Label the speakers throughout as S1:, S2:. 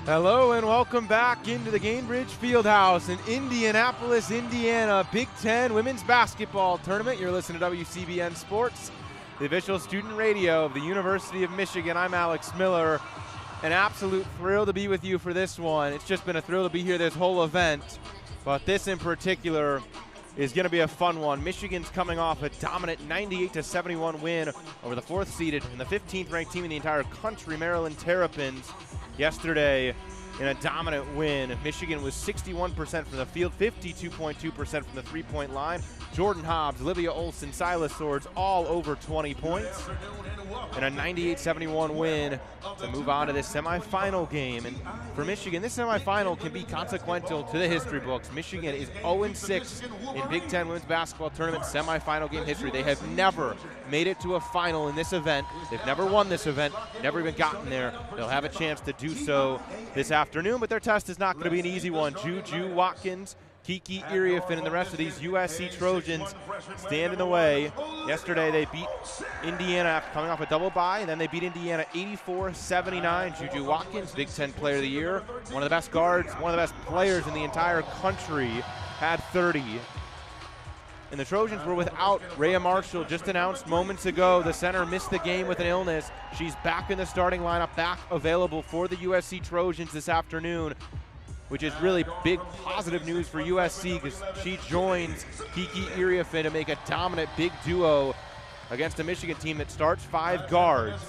S1: Hello and welcome back into the Gainbridge Fieldhouse in Indianapolis, Indiana, Big Ten Women's Basketball Tournament. You're listening to WCBN Sports, the official student radio of the University of Michigan. I'm Alex Miller. An absolute thrill to be with you for this one. It's just been a thrill to be here this whole event, but this in particular is going to be a fun one. Michigan's coming off a dominant 98-71 win over the 4th seeded and the 15th ranked team in the entire country, Maryland Terrapins. Yesterday, in a dominant win, Michigan was 61% from the field, 52.2% from the three-point line. Jordan Hobbs, Olivia Olson, Syla Swords, all over 20 points. And a 98-71 win to move on to this semifinal game. And for Michigan, this semifinal can be consequential to the history books. Michigan is 0-6 in Big Ten Women's Basketball Tournament semifinal game history. They have never made it to a final in this event. They've never won this event, never even gotten there. They'll have a chance to do so this afternoon, but their test is not going to be an easy one. JuJu Watkins, Kiki Iriafen, and the rest of these USC Trojans stand in the way. Yesterday they beat Indiana after coming off a double bye, and then they beat Indiana 84-79. JuJu Watkins, Big Ten Player of the Year, one of the best guards, one of the best players in the entire country, had 30. And the Trojans were without Rayah Marshall, just announced moments ago. The center missed the game with an illness. She's back in the starting lineup, back available for the USC Trojans this afternoon, which is really big positive news for USC because she joins Kiki Iriafen to make a dominant big duo against a Michigan team that starts 5 guards.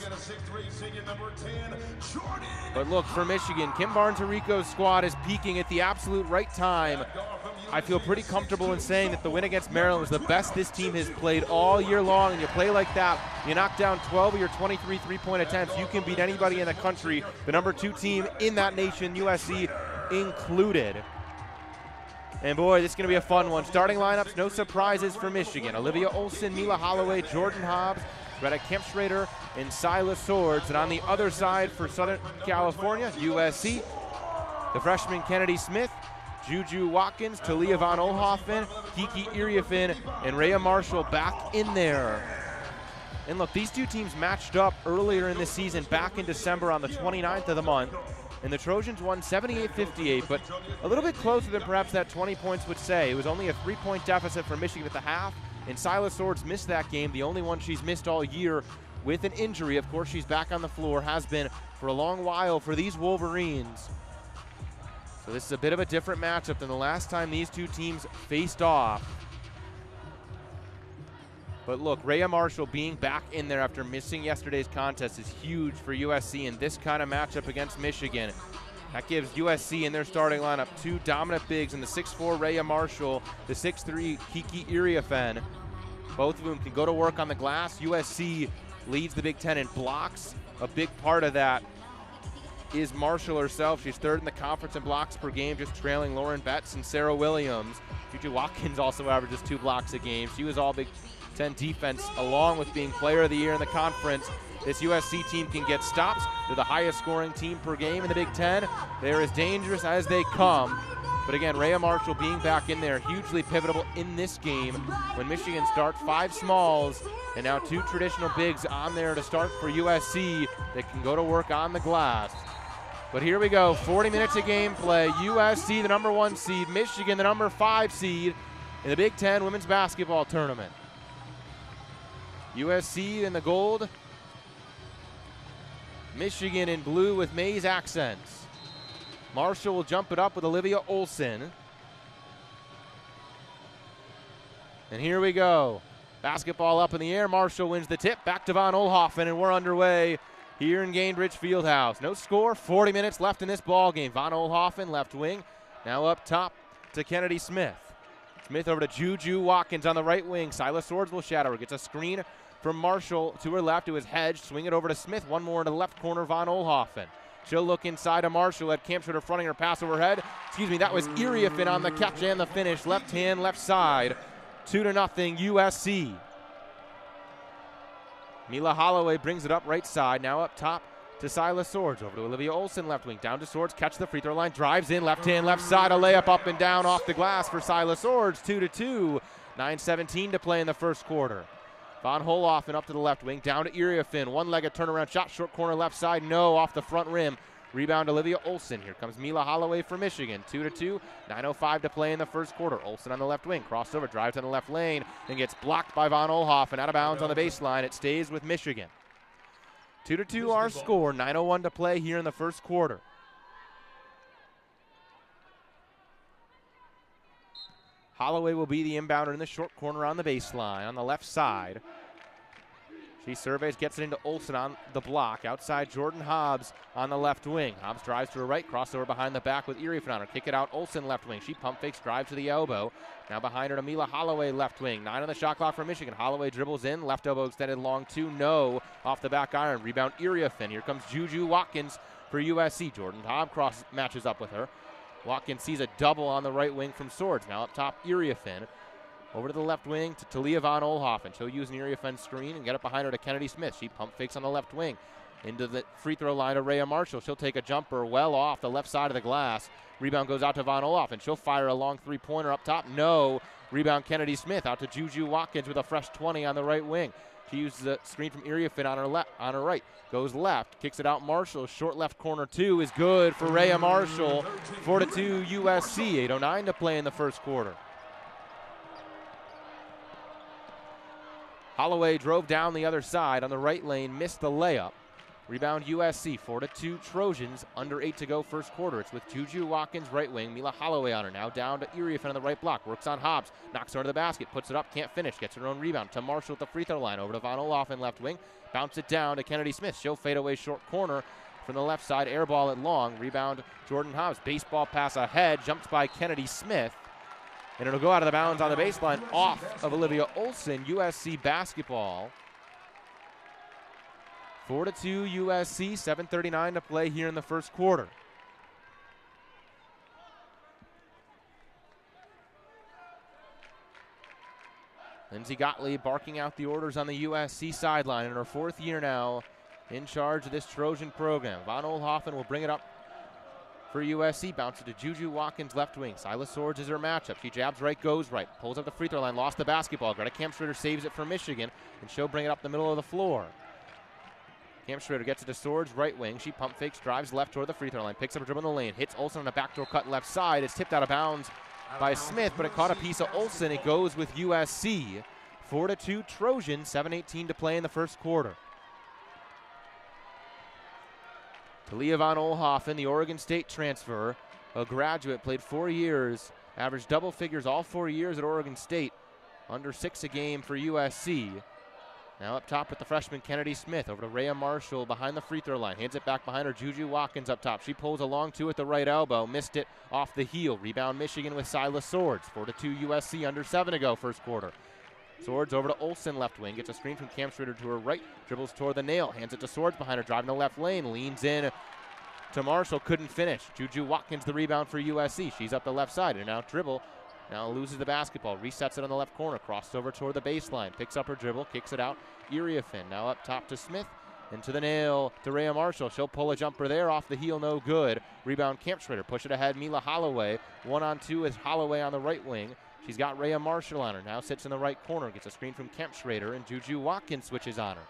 S1: But look, for Michigan, Kim Barnes Arico's squad is peaking at the absolute right time. I feel pretty comfortable in saying that the win against Maryland was the best this team has played all year long, and you play like that, you knock down 12 of your 23 three-point attempts, you can beat anybody in the country, the number 2 team in that nation, USC included. And boy, this is going to be a fun one. Starting lineups, no surprises for Michigan. Olivia Olson, Mila Holloway, Jordan Hobbs, Greta Kempschrader, and Syla Swords. And on the other side for Southern California, USC, the freshman Kennedy Smith, JuJu Watkins, Talia von Oelhoffen, Kiki Iriafen, and Rayah Marshall back in there. And look, these two teams matched up earlier in the season, back in December on the 29th of the month. And the Trojans won 78-58, but a little bit closer than perhaps that 20 points would say. It was only a 3-point deficit for Michigan at the half, and Syla Swords missed that game, the only one she's missed all year with an injury. Of course, she's back on the floor, has been for a long while for these Wolverines. So this is a bit of a different matchup than the last time these two teams faced off. But look, Rayah Marshall being back in there after missing yesterday's contest is huge for USC in this kind of matchup against Michigan. That gives USC in their starting lineup 2 dominant bigs in the 6'4" Rayah Marshall, the 6'3" Kiki Iriafen. Both of them can go to work on the glass. USC leads the Big Ten in blocks. A big part of that is Marshall herself. She's 3rd in the conference in blocks per game, just trailing Lauren Betts and Sarah Williams. JuJu Watkins also averages 2 blocks a game. She was all Big Ten defense, along with being Player of the Year in the conference. This USC team can get stops. They're the highest scoring team per game in the Big Ten. They're as dangerous as they come. But again, Rayah Marshall being back in there, hugely pivotal in this game when Michigan starts 5 smalls and now 2 traditional bigs on there to start for USC that can go to work on the glass. But here we go, 40 minutes of gameplay. USC, the number 1 seed, Michigan, the number 5 seed in the Big Ten Women's Basketball Tournament. USC in the gold, Michigan in blue with maize accents. Marshall will jump it up with Olivia Olson. And here we go. Basketball up in the air. Marshall wins the tip. Back to von Oelhoffen, and we're underway here in Gainbridge Fieldhouse. No score, 40 minutes left in this ball game. Von Oelhoffen, left wing. Now up top to Kennedy Smith. Smith over to JuJu Watkins on the right wing. Syla Swords will shadow her. Gets a screen from Marshall to her left. It was hedged. Swing it over to Smith. One more in the left corner, von Oelhoffen. She'll look inside of Marshall at Kempschrader fronting her pass overhead. Excuse me, that was Iriafen on the catch and the finish. Left hand, left side. 2-0 USC. Mila Holloway brings it up right side. Now up top to Syla Swords. Over to Olivia Olson, left wing. Down to Swords, catch the free throw line. Drives in, left hand, left side. A layup up and down off the glass for Syla Swords. 2-2. 9:17 to play in the first quarter. Von Oelhoffen up to the left wing. Down to Iriafen. One-legged turnaround shot. Short corner left side. No, off the front rim. Rebound, Olivia Olson. Here comes Mila Holloway for Michigan. 2-2, 9:05 to play in the first quarter. Olson on the left wing, crossover, drives on the left lane, and gets blocked by Von Olhoff and out of bounds on the baseline. It stays with Michigan. 2-2 our score, 9:01 to play here in the first quarter. Holloway will be the inbounder in the short corner on the baseline on the left side. She surveys, gets it into Olson on the block. Outside, Jordan Hobbs on the left wing. Hobbs drives to her right, crossover behind the back with Iriafen on her. Kick it out, Olson left wing. She pump fakes, drives to the elbow. Now behind her to Mila Holloway left wing. 9 on the shot clock for Michigan. Holloway dribbles in, left elbow extended long 2, no. Off the back iron, rebound Iriafen. Here comes JuJu Watkins for USC. Jordan Hobbs cross matches up with her. Watkins sees a double on the right wing from Swords. Now up top, Iriafen. Over to the left wing to Talia Von Olhoffen. She'll use an Iriafen screen and get it behind her to Kennedy Smith. She pump fakes on the left wing. Into the free throw line to Rayah Marshall. She'll take a jumper well off the left side of the glass. Rebound goes out to Von Olhoffen. She'll fire a long three-pointer up top. No. Rebound Kennedy Smith out to JuJu Watkins with a fresh 20 on the right wing. She uses a screen from Iriafen on her right. Goes left, kicks it out Marshall. Short left corner 2 is good for Rayah Marshall. 4-2 USC. 8:09 to play in the first quarter. Holloway drove down the other side on the right lane, missed the layup. Rebound USC, 4-2 Trojans, under 8 to go first quarter. It's with JuJu Watkins right wing, Mila Holloway on her. Now down to Iriafen on the right block, works on Hobbs, knocks her under the basket, puts it up, can't finish, gets her own rebound. To Marshall at the free throw line, over to Von Olhoffen left wing, bounce it down to Kennedy Smith. She'll fade away short corner from the left side, air ball at long. Rebound Jordan Hobbs, baseball pass ahead, jumps by Kennedy Smith. And it'll go out of the bounds on the baseline off of Olivia Olson. USC basketball. 4-2 USC, 7:39 to play here in the first quarter. Lindsay Gottlieb barking out the orders on the USC sideline in her 4th year now in charge of this Trojan program. Von Olhoffen will bring it up for USC, bounces to JuJu Watkins left wing. Syla Swords is her matchup. She jabs right, goes right, pulls up the free throw line, lost the basketball. Greta Kampschroeder saves it for Michigan, and she'll bring it up the middle of the floor. Kampschroeder gets it to Swords right wing. She pump fakes, drives left toward the free throw line, picks up a dribble in the lane, hits Olson on a backdoor cut left side. It's tipped out of bounds by Smith, but it caught a piece of Olson. It goes with USC. 4-2 Trojans, 7:18 to play in the first quarter. Talia Von Olhoffen, the Oregon State transfer, a graduate, played 4 years, averaged double figures all 4 years at Oregon State, under 6 a game for USC. Now up top with the freshman Kennedy Smith, over to Rayah Marshall behind the free throw line, hands it back behind her, JuJu Watkins up top. She pulls a long 2 at the right elbow, missed it off the heel. Rebound Michigan with Syla Swords. 4-2 USC, under 7 to go first quarter. Swords over to Olson left wing, gets a screen from Kampschroeder to her right, dribbles toward the nail, hands it to Swords behind her, driving the left lane, leans in to Marshall, couldn't finish. JuJu Watkins the rebound for USC. She's up the left side, and now dribble, now loses the basketball, resets it on the left corner, crosses over toward the baseline, picks up her dribble, kicks it out. Iriafen now up top to Smith, and to the nail to Rayah Marshall. She'll pull a jumper there, off the heel, no good. Rebound Kampschroeder, push it ahead, Mila Holloway. 1-on-2 is Holloway on the right wing. She's got Rayah Marshall on her, now sits in the right corner, gets a screen from Kampschroeder, and JuJu Watkins switches on her.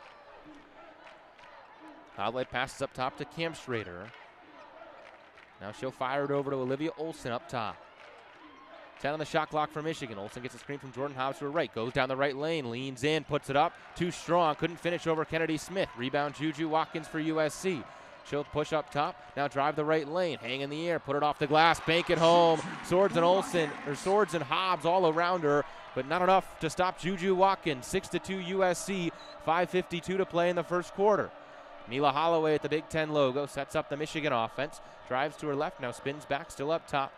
S1: Holloway passes up top to Kampschroeder. Now she'll fire it over to Olivia Olson up top. 10 on the shot clock for Michigan. Olson gets a screen from Jordan Hobbs to her right, goes down the right lane, leans in, puts it up, too strong, couldn't finish over Kennedy Smith. Rebound JuJu Watkins for USC. She'll push up top, now drive the right lane, hang in the air, put it off the glass, bank it home. Swords and Hobbs all around her, but not enough to stop JuJu Watkins. 6-2 USC, 5:52 to play in the first quarter. Mila Holloway at the Big Ten logo, sets up the Michigan offense, drives to her left, now spins back, still up top,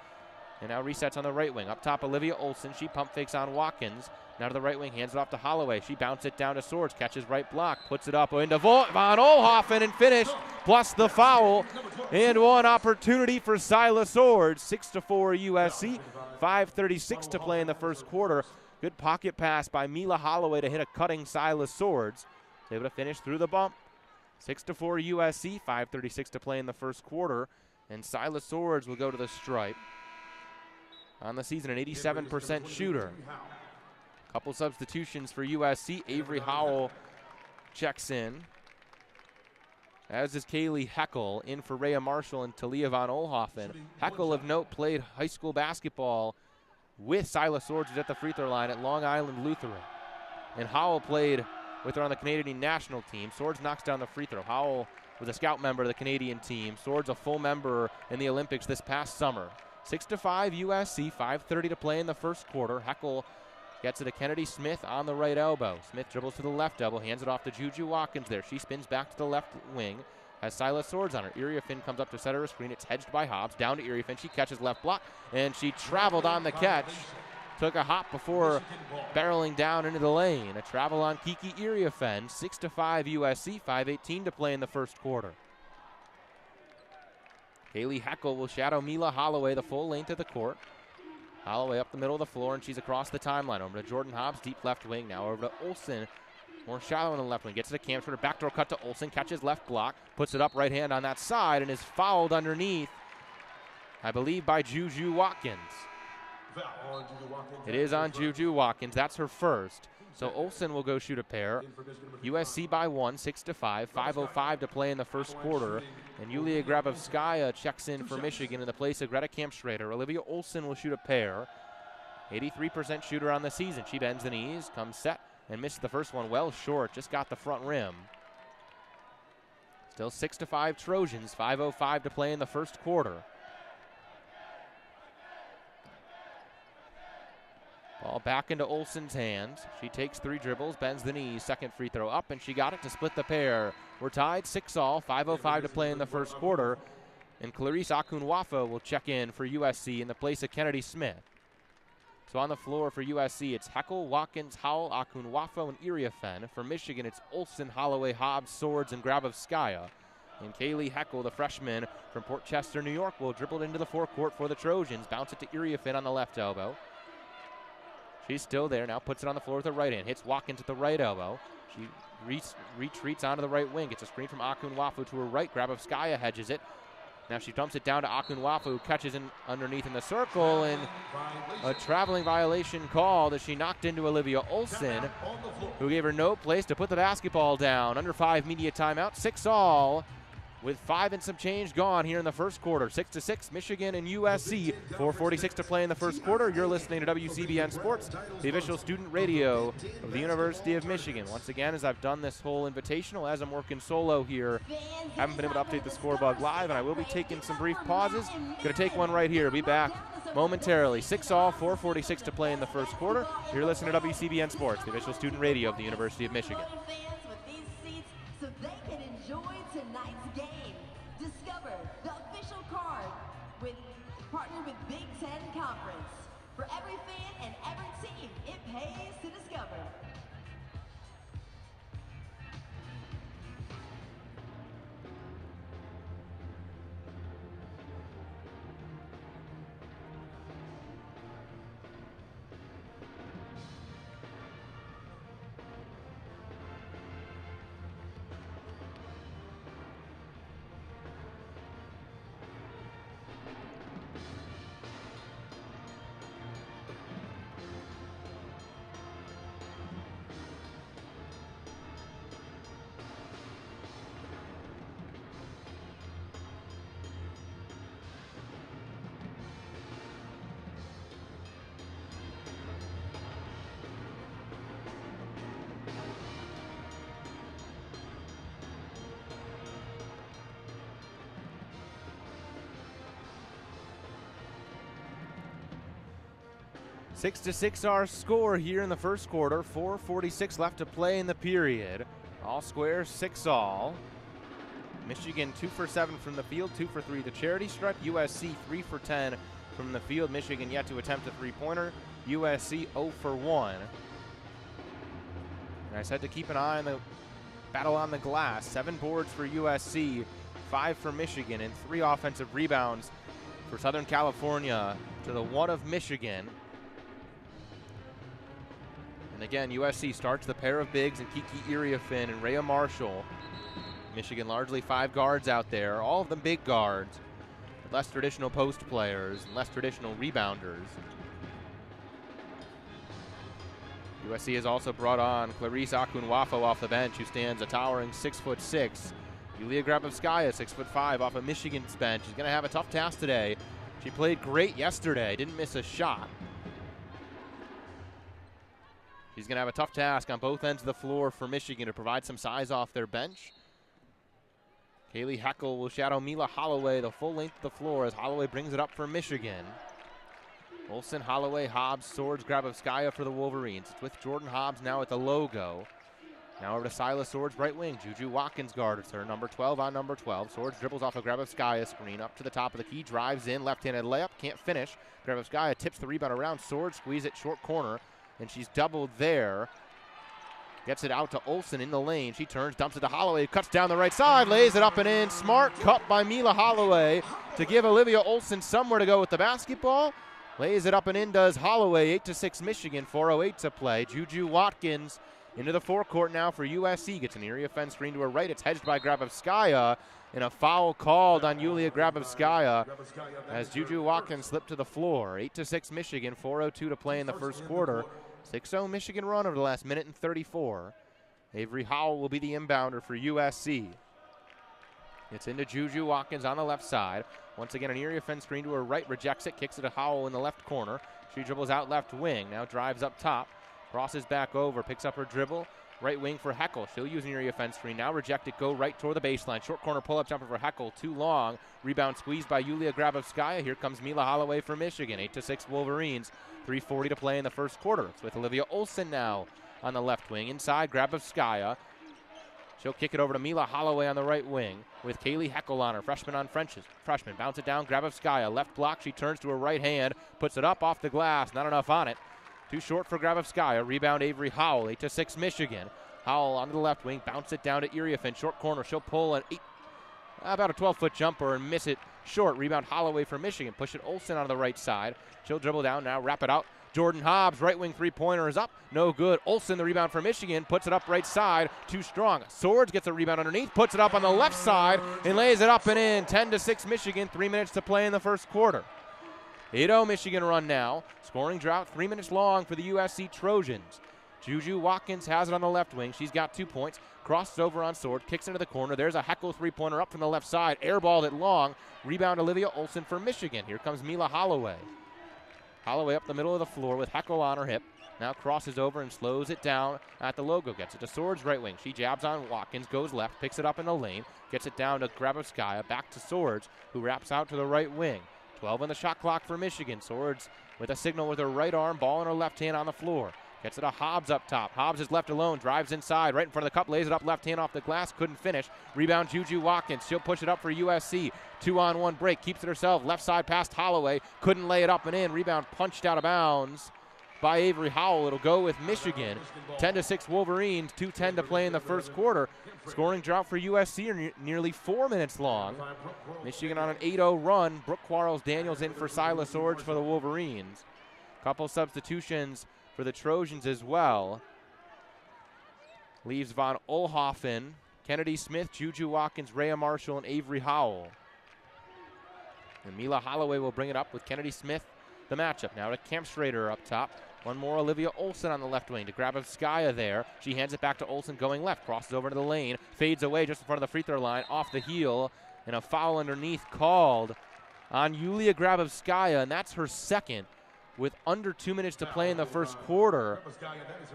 S1: and now resets on the right wing. Up top, Olivia Olson, she pump fakes on Watkins. Now to the right wing, hands it off to Holloway. She bounces it down to Swords, catches right block, puts it up into Von Olhoffen and finished, plus the foul. And one opportunity for Syla Swords. 6-4 USC, 5:36 to play in the first quarter. Good pocket pass by Mila Holloway to hit a cutting Syla Swords. Able to finish through the bump. 6-4 USC, 5:36 to play in the first quarter. And Syla Swords will go to the stripe. On the season, an 87% shooter. Couple substitutions for USC. Avery Howell checks in. as is Kaylee Heckel, in for Rayah Marshall and Talia von Olhoffen. Heckel, of note, played high school basketball with Syla Swords, who's at the free throw line at Long Island Lutheran. And Howell played with her on the Canadian national team. Swords knocks down the free throw. Howell was a scout member of the Canadian team. Swords a full member in the Olympics this past summer. 6-5 USC, 5:30 to play in the first quarter. Heckel gets it to Kennedy Smith on the right elbow. Smith dribbles to the left elbow, hands it off to JuJu Watkins there. She spins back to the left wing, has Syla Swords on her. Iriafen comes up to set her a screen. It's hedged by Hobbs. Down to Iriafen. She catches left block, and she traveled on the catch. Took a hop before barreling down into the lane. A travel on Kiki Iriafen. 6-5 USC, 5:18 to play in the first quarter. Kaylee Heckel will shadow Mila Holloway the full length of the court. Holloway up the middle of the floor, and she's across the timeline. Over to Jordan Hobbs, deep left wing. Now over to Olson. More shallow on the left wing. Gets it to Camford. Backdoor cut to Olson. Catches left block. Puts it up right hand on that side and is fouled underneath, I believe, by JuJu Watkins. It is on JuJu Watkins. That's her first. So Olson will go shoot a pair. USC by 1, 6-5. 5:05 to play in the first quarter. And Yulia Grabovskaya checks in for Michigan in the place of Greta Kampschrader. Olivia Olson will shoot a pair. 83% shooter on the season. She bends the knees, comes set, and missed the first one well short. Just got the front rim. Still 6-5 Trojans. 5:05 to play in the first quarter. Ball back into Olson's hands. She takes 3 dribbles, bends the knees, second free throw up, and she got it to split the pair. We're tied 6-all, 5:05 to play in the first quarter. And Clarice Akunwafo will check in for USC in the place of Kennedy Smith. So on the floor for USC, it's Heckel, Watkins, Howell, Akunwafo, and Iriafen. For Michigan, it's Olson, Holloway, Hobbs, Swords, and Grabovskaya. And Kaylee Heckel, the freshman from Port Chester, New York, will dribble into the forecourt for the Trojans. Bounce it to Iriafen on the left elbow. She's still there, now puts it on the floor with her right hand. Hits Watkins at the right elbow. She retreats onto the right wing. Gets a screen from Akunwafo to her right. Grabovskaya hedges it. Now she dumps it down to Akunwafo, who catches in underneath in the circle, and a traveling violation called as she knocked into Olivia Olson, who gave her no place to put the basketball down. Under 5 media timeout, 6-all. With 5 and some change gone here in the first quarter. 6-6, Michigan and USC. 4:46 to play in the first quarter. You're listening to WCBN Sports, the official student radio of the University of Michigan. Once again, as I've done this whole invitational, as I'm working solo here, haven't been able to update the scorebug live, and I will be taking some brief pauses. Going to take one right here. Be back momentarily. 6-all, 4:46 to play in the first quarter. You're listening to WCBN Sports, the official student radio of the University of Michigan.
S2: Partner with Big Ten Conference. For every fan and every team, it pays to discover.
S1: Six to 6 our score here in the first quarter. 4:46 left to play in the period. All squares, 6-all. Michigan 2 for 7 from the field, 2 for 3 the charity stripe. USC 3 for 10 from the field. Michigan yet to attempt a three-pointer. USC 0 for 1. And I said to keep an eye on the battle on the glass. 7 boards for USC, 5 for Michigan, and 3 offensive rebounds for Southern California to the 1 of Michigan. And again, USC starts the pair of bigs and Kiki Iriafen and Rayah Marshall. Michigan largely 5 guards out there, all of them big guards, less traditional post players and less traditional rebounders. USC has also brought on Clarice Akunwafo off the bench, who stands a towering 6'6", Yulia Grabovskaya, 6'5", off of Michigan's bench. She's going to have a tough task today. She played great yesterday, didn't miss a shot. She's going to have a tough task on both ends of the floor for Michigan to provide some size off their bench. Kaylee Heckel will shadow Mila Holloway the full length of the floor as Holloway brings it up for Michigan. Olson, Holloway, Hobbs, Swords, Grabovskaya for the Wolverines. It's with Jordan Hobbs now at the logo. Now over to Syla Swords, right wing. JuJu Watkins guards her. Number 12 on number 12. Swords dribbles off of Grabovskaya screen up to the top of the key. Drives in, left-handed layup. Can't finish. Grabovskaya tips the rebound around. Swords squeeze it short corner. And she's doubled there. Gets it out to Olson in the lane. She turns, dumps it to Holloway. Cuts down the right side. Lays it up and in. Smart cut by Mila Holloway to give Olivia Olson somewhere to go with the basketball. Lays it up and in does Holloway. 8-6 Michigan. 4:08 to play. JuJu Watkins into the forecourt now for USC. Gets an Iriafen screen to her right. It's hedged by Grabovskaya. And a foul called on Yulia Grabovskaya as JuJu Watkins slipped to the floor. 8-6 Michigan. 4:02 to play in the first quarter. 6-0 Michigan run over the last minute and 34. Avery Howell will be the inbounder for USC. It's into JuJu Watkins on the left side. Once again, an Iriafen screen to her right. Rejects it. Kicks it to Howell in the left corner. She dribbles out left wing. Now drives up top. Crosses back over. Picks up her dribble. Right wing for Heckel. She'll use an Iriafen screen. Now reject it. Go right toward the baseline. Short corner pull-up jumper for Heckel. Too long. Rebound squeezed by Yulia Grabovskaya. Here comes Mila Holloway for Michigan. 8-6 Wolverines. 3:40 to play in the first quarter. It's with Olivia Olson now on the left wing. Inside, Grabovskaya. She'll kick it over to Mila Holloway on the right wing with Kaylee Heckel on her. Freshman on freshman. Bounce it down. Grabovskaya. Left block. She turns to her right hand. Puts it up off the glass. Not enough on it. Too short for Grabovskaya. Rebound Avery Howell. 8-6 Michigan. Howell onto the left wing. Bounce it down to Iriafen. Short corner. She'll pull about a 12-foot jumper and miss it short. Rebound Holloway for Michigan. Push it Olson on the right side. She'll dribble down now. Wrap it out. Jordan Hobbs, right wing three-pointer is up. No good. Olson, the rebound for Michigan. Puts it up right side. Too strong. Swords gets a rebound underneath. Puts it up on the left side and lays it up and in. 10-6 Michigan. 3 minutes to play in the first quarter. 8-0 Michigan run now. Scoring drought 3 minutes long for the USC Trojans. JuJu Watkins has it on the left wing. She's got 2 points. Crosses over on Sword. Kicks into the corner. There's a Heckel three-pointer up from the left side. Airballed it long. Rebound Olivia Olson for Michigan. Here comes Mila Holloway. Holloway up the middle of the floor with Heckel on her hip. Now crosses over and slows it down at the logo. Gets it to Swords right wing. She jabs on Watkins, goes left, picks it up in the lane, gets it down to Grabovskaya, back to Swords, who wraps out to the right wing. 12 on the shot clock for Michigan. Swords with a signal with her right arm, ball in her left hand on the floor. Gets it to Hobbs up top. Hobbs is left alone, drives inside, right in front of the cup, lays it up left hand off the glass, couldn't finish. Rebound JuJu Watkins. She'll push it up for USC. 2-on-1 break, keeps it herself. Left side past Holloway, couldn't lay it up and in. Rebound punched out of bounds by Avery Howell. It'll go with Michigan. 10-6 Wolverines, 2:10 to play in the first quarter. Scoring drought for USC are nearly 4 minutes long. Michigan on an 8-0 run. Brooke Quarles-Daniels in for Syla Swords for the Wolverines. Couple substitutions for the Trojans as well. Leaves Von Oelhoffen, Kennedy Smith, JuJu Watkins, Rayah Marshall, and Avery Howell. And Mila Holloway will bring it up with Kennedy Smith, the matchup. Now to Kempstrader up top. One more Olivia Olson on the left wing to Grabovskaya there. She hands it back to Olson going left. Crosses over to the lane. Fades away just in front of the free throw line. Off the heel. And a foul underneath called on Yulia Grabovskaya. And that's her second with under 2 minutes to play in the first quarter.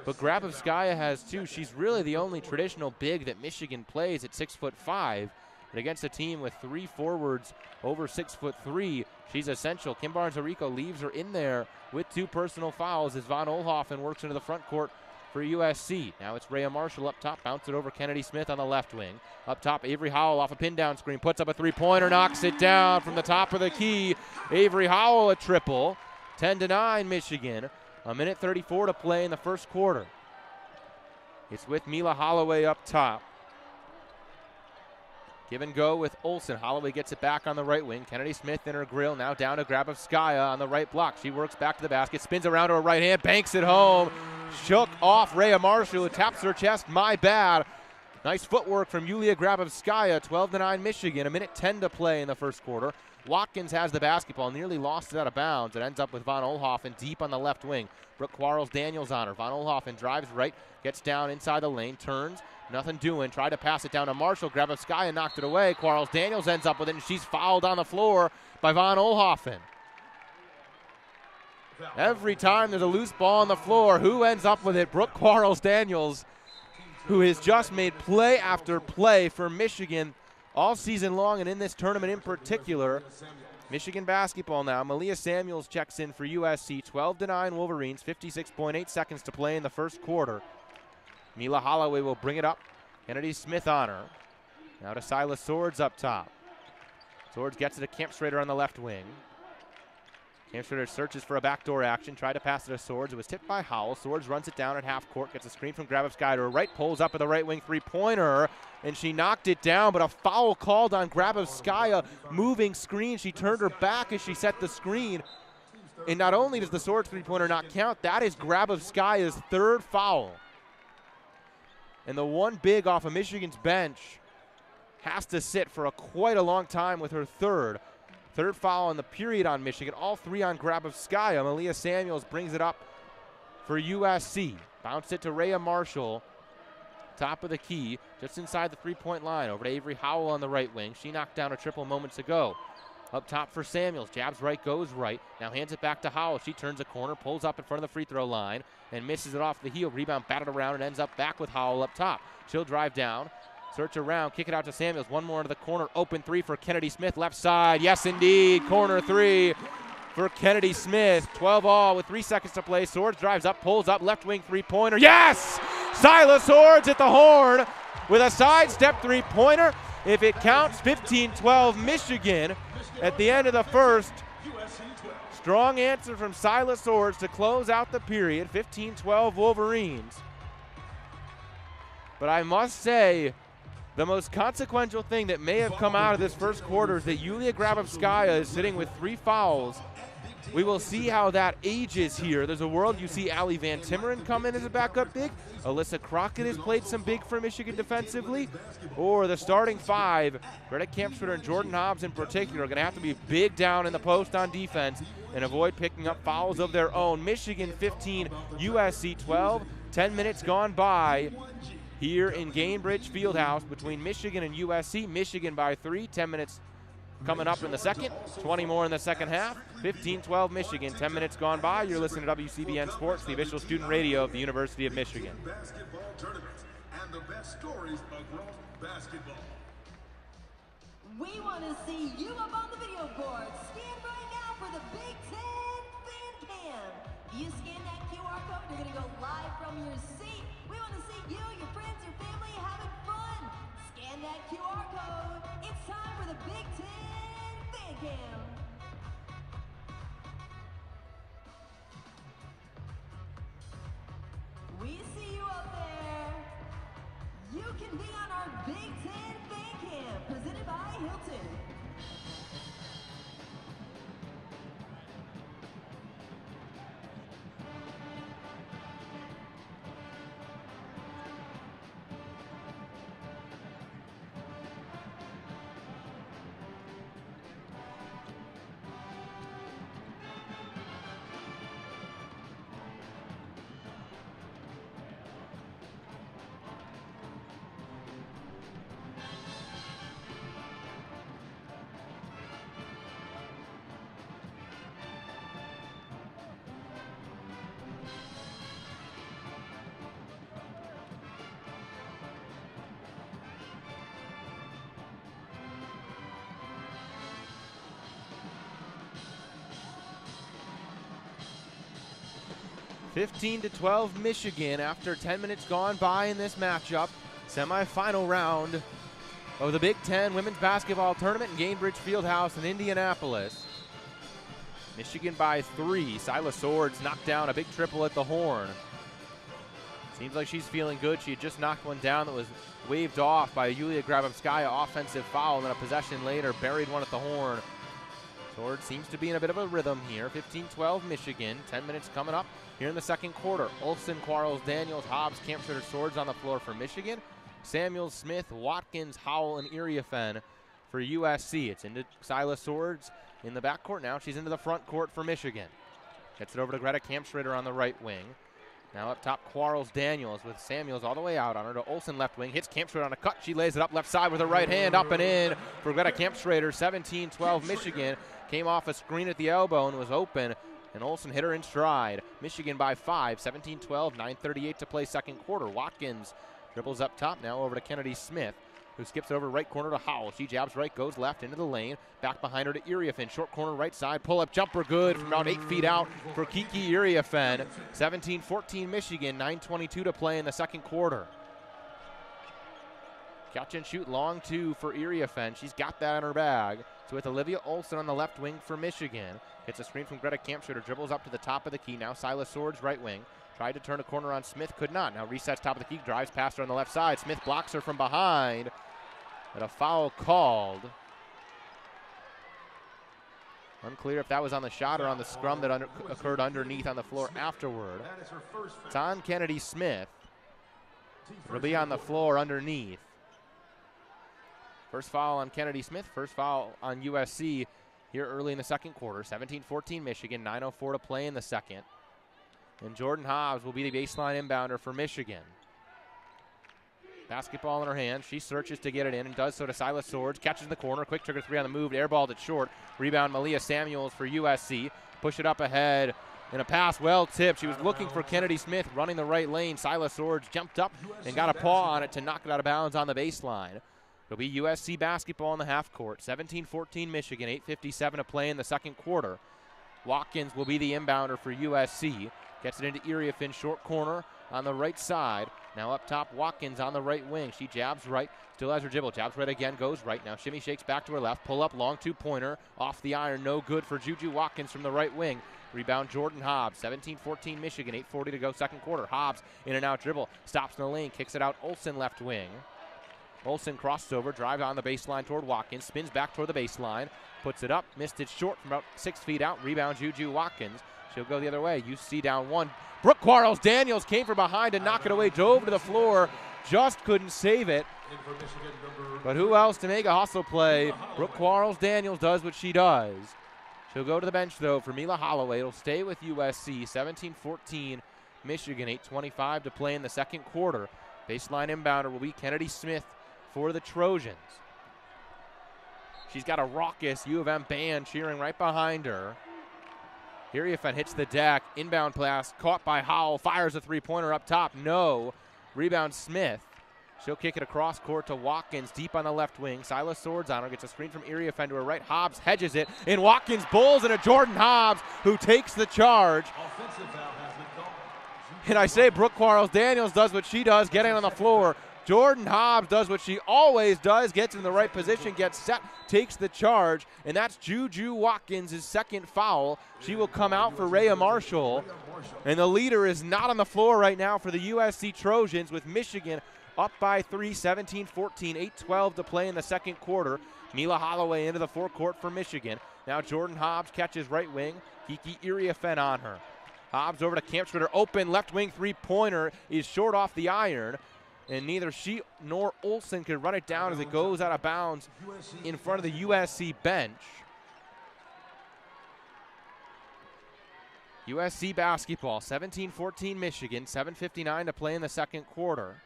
S1: But Grabovskaya has two. She's really the only traditional big that Michigan plays at 6'5". But against a team with 3 forwards over 6'3", she's essential. Kim Barnes Arico leaves her in there with 2 personal fouls as Von Oelhoffen works into the front court for USC. Now it's Rayah Marshall up top, bounce it over Kennedy Smith on the left wing. Up top, Avery Howell off a pin down screen, puts up a three-pointer, knocks it down from the top of the key. Avery Howell a triple. 10-9 Michigan. 1:34 to play in the first quarter. It's with Mila Holloway up top. Give and go with Olson. Holloway gets it back on the right wing. Kennedy Smith in her grill. Now down to Grabovskaya on the right block. She works back to the basket. Spins around to her right hand. Banks it home. Shook off Rayah Marshall, who taps her chest. My bad. Nice footwork from Yulia Grabovskaya. 12-9 Michigan. 1:10 to play in the first quarter. Watkins has the basketball. Nearly lost it out of bounds. It ends up with Von Oelhoffen deep on the left wing. Brooke Quarles-Daniels on her. Von Oelhoffen drives right. Gets down inside the lane. Turns. Nothing doing. Tried to pass it down to Marshall. Grabowskaia knocked it away. Quarles Daniels ends up with it, and she's fouled on the floor by Von Oelhoffen. Every time there's a loose ball on the floor, who ends up with it? Brooke Quarles Daniels, who has just made play after play for Michigan all season long and in this tournament in particular. Michigan basketball now. Malia Samuels checks in for USC. 12-9 Wolverines, 56.8 seconds to play in the first quarter. Mila Holloway will bring it up. Kennedy Smith on her. Now to Syla Swords up top. Swords gets it to Camp Schrader on the left wing. Camp Schrader searches for a backdoor action. Tried to pass it to Swords. It was tipped by Howell. Swords runs it down at half court. Gets a screen from Grabowskaia to her right. Pulls up at the right wing three-pointer. And she knocked it down, but a foul called on Grabowskaia. Moving screen. She turned her back as she set the screen. And not only does the Swords three-pointer not count, that is Grabowskaia's third foul. And the one big off of Michigan's bench has to sit for quite a long time with her third. Third foul in the period on Michigan, all three on Grabowskaia. Malia Samuels brings it up for USC. Bounced it to Rayah Marshall, top of the key, just inside the three-point line. Over to Avery Howell on the right wing. She knocked down a triple moments ago. Up top for Samuels. Jabs right, goes right. Now hands it back to Howell. She turns a corner, pulls up in front of the free throw line, and misses it off the heel. Rebound batted around and ends up back with Howell up top. She'll drive down. Search around, kick it out to Samuels. One more into the corner. Open three for Kennedy Smith, left side. Yes, indeed. Corner three for Kennedy Smith. 12 all with 3 seconds to play. Swords drives up, pulls up, left wing three-pointer. Yes! Syla Swords at the horn with a sidestep three-pointer. If it counts, 15-12 Michigan at the end of the first. Strong answer from Syla Swords to close out the period. 15-12 Wolverines. But I must say, the most consequential thing that may have come out of this first quarter is that Yulia Grabowskaia is sitting with 3 fouls. We will see how that ages here. There's a world you see Allie Van Timmeren come in as a backup big. Alyssa Crockett has played some big for Michigan defensively. Or the starting 5, Greta Kampschroeder and Jordan Hobbs in particular, are going to have to be big down in the post on defense and avoid picking up fouls of their own. Michigan 15, USC 12. 10 minutes gone by here in Gainbridge Fieldhouse between Michigan and USC. Michigan by 3, 10 minutes coming up in the second, 20 more in the second half. 15-12 Michigan, 10 minutes gone by. You're listening to WCBN Sports, the official student radio of the University of Michigan.
S3: Basketball tournaments and the best stories across basketball.
S2: We want to see you up on the video board. Scan right now for the Big Ten Fan Cam. You scan that QR code, you're going to go live from your seat. We want to see you, your friends, your family having fun. Scan that QR code. It's time for the Big Ten Fan Cam. We see you up there. You can be on our Big Ten Fan Cam, presented by Hilton.
S1: (15-12) Michigan after 10 minutes gone by in this matchup. Semifinal round of the Big Ten Women's Basketball Tournament in Gainbridge Fieldhouse in Indianapolis. Michigan by 3. Syla Swords knocked down a big triple at the horn. Seems like she's feeling good. She had just knocked one down that was waved off by Yulia Grabowskaia. Offensive foul, and then a possession later buried one at the horn. Swords seems to be in a bit of a rhythm here. 15-12 Michigan. 10 minutes coming up here in the second quarter. Olson, Quarles, Daniels, Hobbs, Kampschroeder, Swords on the floor for Michigan. Samuels, Smith, Watkins, Howell, and Iriafen for USC. It's into Syla Swords in the backcourt now. She's into the front court for Michigan. Gets it over to Greta Kampschroeder on the right wing. Now up top, Quarles-Daniels with Samuels all the way out on her to Olson left wing. Hits Kampschrader on a cut. She lays it up left side with her right hand, up and in for Greta Kampschrader. 17-12 Michigan. Came off a screen at the elbow and was open, and Olson hit her in stride. Michigan by 5, 17-12, 9:38 to play second quarter. Watkins dribbles up top, now over to Kennedy Smith, who skips it over right corner to Howell. She jabs right, goes left into the lane. Back behind her to Iriafen. Short corner right side. Pull-up jumper good from about 8 feet out for Kiki Iriafen. 17-14 Michigan. 9:22 to play in the second quarter. Catch and shoot long two for Iriafen. She's got that in her bag. So with Olivia Olson on the left wing for Michigan. Gets a screen from Greta Kampschrader. Dribbles up to the top of the key. Now Syla Swords right wing. Tried to turn a corner on Smith. Could not. Now resets top of the key. Drives past her on the left side. Smith blocks her from behind. But a foul called. Unclear if that was on the shot or on the scrum that occurred underneath on the floor afterward. It's on Kennedy Smith. It'll be on the floor underneath. First foul on Kennedy Smith. First foul on USC here early in the second quarter. 17-14 Michigan. 9:04 to play in the second. And Jordan Hobbs will be the baseline inbounder for Michigan. Basketball in her hand. She searches to get it in and does so to Syla Swords. Catches in the corner. Quick trigger three on the move. Airballed it short. Rebound Malia Samuels for USC. Push it up ahead. And a pass well tipped. She was looking for Kennedy Smith running the right lane. Syla Swords jumped up and got a paw on it to knock it out of bounds on the baseline. It'll be USC basketball in the half court. 17-14 Michigan. 8:57 to play in the second quarter. Watkins will be the inbounder for USC. Gets it into Iriafen, short corner on the right side. Now up top, Watkins on the right wing. She jabs right, still has her dribble. Jabs right again, goes right. Now shimmy shakes back to her left. Pull up, long two-pointer. Off the iron, no good for JuJu Watkins from the right wing. Rebound Jordan Hobbs. 17-14 Michigan, 8:40 to go second quarter. Hobbs in and out dribble. Stops in the lane, kicks it out. Olson left wing. Olson crosses over, drives on the baseline toward Watkins. Spins back toward the baseline. Puts it up, missed it short from about 6 feet out. Rebound JuJu Watkins. She'll go the other way. UC down one. Brooke Quarles-Daniels came from behind to knock it away. Dove to the floor. Just couldn't save it. But who else to make a hustle play? Brooke Quarles-Daniels does what she does. She'll go to the bench, though, for Mila Holloway. It'll stay with USC. 17-14 Michigan. 8:25 to play in the second quarter. Baseline inbounder will be Kennedy Smith for the Trojans. She's got a raucous U of M band cheering right behind her. Iriafen hits the deck. Inbound pass caught by Howell. Fires a three-pointer up top. No. Rebound Smith. She'll kick it across court to Watkins deep on the left wing. Syla Swords on her. Gets a screen from Iriafen to her right. Hobbs hedges it. And Watkins bulls into Jordan Hobbs, who takes the charge. And I say Brooke Quarles-Daniels does what she does, getting on the floor. Jordan Hobbs does what she always does, gets in the right position, gets set, takes the charge, and that's JuJu Watkins' second foul. She will come out for Rayah Marshall, and the leader is not on the floor right now for the USC Trojans, with Michigan up by 3, 17-14, 8:12 to play in the second quarter. Mila Holloway into the forecourt for Michigan. Now Jordan Hobbs catches right wing, Kiki Iriafen on her. Hobbs over to Kampschrader, open left wing three-pointer is short off the iron. And neither she nor Olson could run it down as it goes out of bounds in front of the USC bench. USC basketball, 17-14 Michigan, 7:59 to play in the second quarter.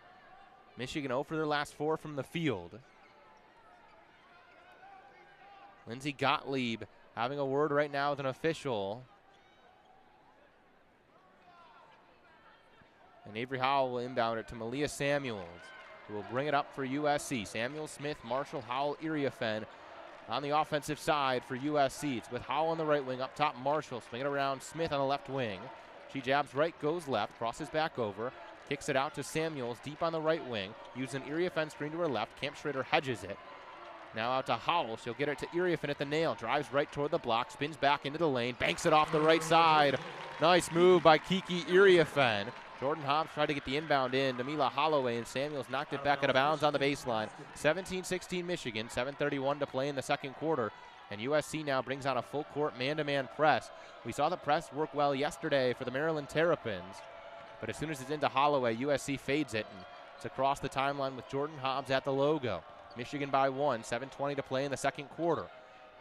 S1: Michigan 0 for their last 4 from the field. Lindsey Gottlieb having a word right now with an official. And Avery Howell will inbound it to Malia Samuels, who will bring it up for USC. Samuels, Smith, Marshall, Howell, Iriafen on the offensive side for USC. It's with Howell on the right wing, up top Marshall, swinging around Smith on the left wing. She jabs right, goes left, crosses back over, kicks it out to Samuels deep on the right wing, using Iriafen screen to her left. Kampschrader hedges it. Now out to Howell. She'll get it to Iriafen at the nail. Drives right toward the block, spins back into the lane, banks it off the right side. Nice move by Kiki Iriafen. Jordan Hobbs tried to get the inbound in to Mila Holloway, and Samuels knocked it back out of bounds on the baseline. 17-16 Michigan, 7:31 to play in the second quarter. And USC now brings out a full court man-to-man press. We saw the press work well yesterday for the Maryland Terrapins. But as soon as it's into Holloway, USC fades it, and it's across the timeline with Jordan Hobbs at the logo. Michigan by 1, 7:20 to play in the second quarter.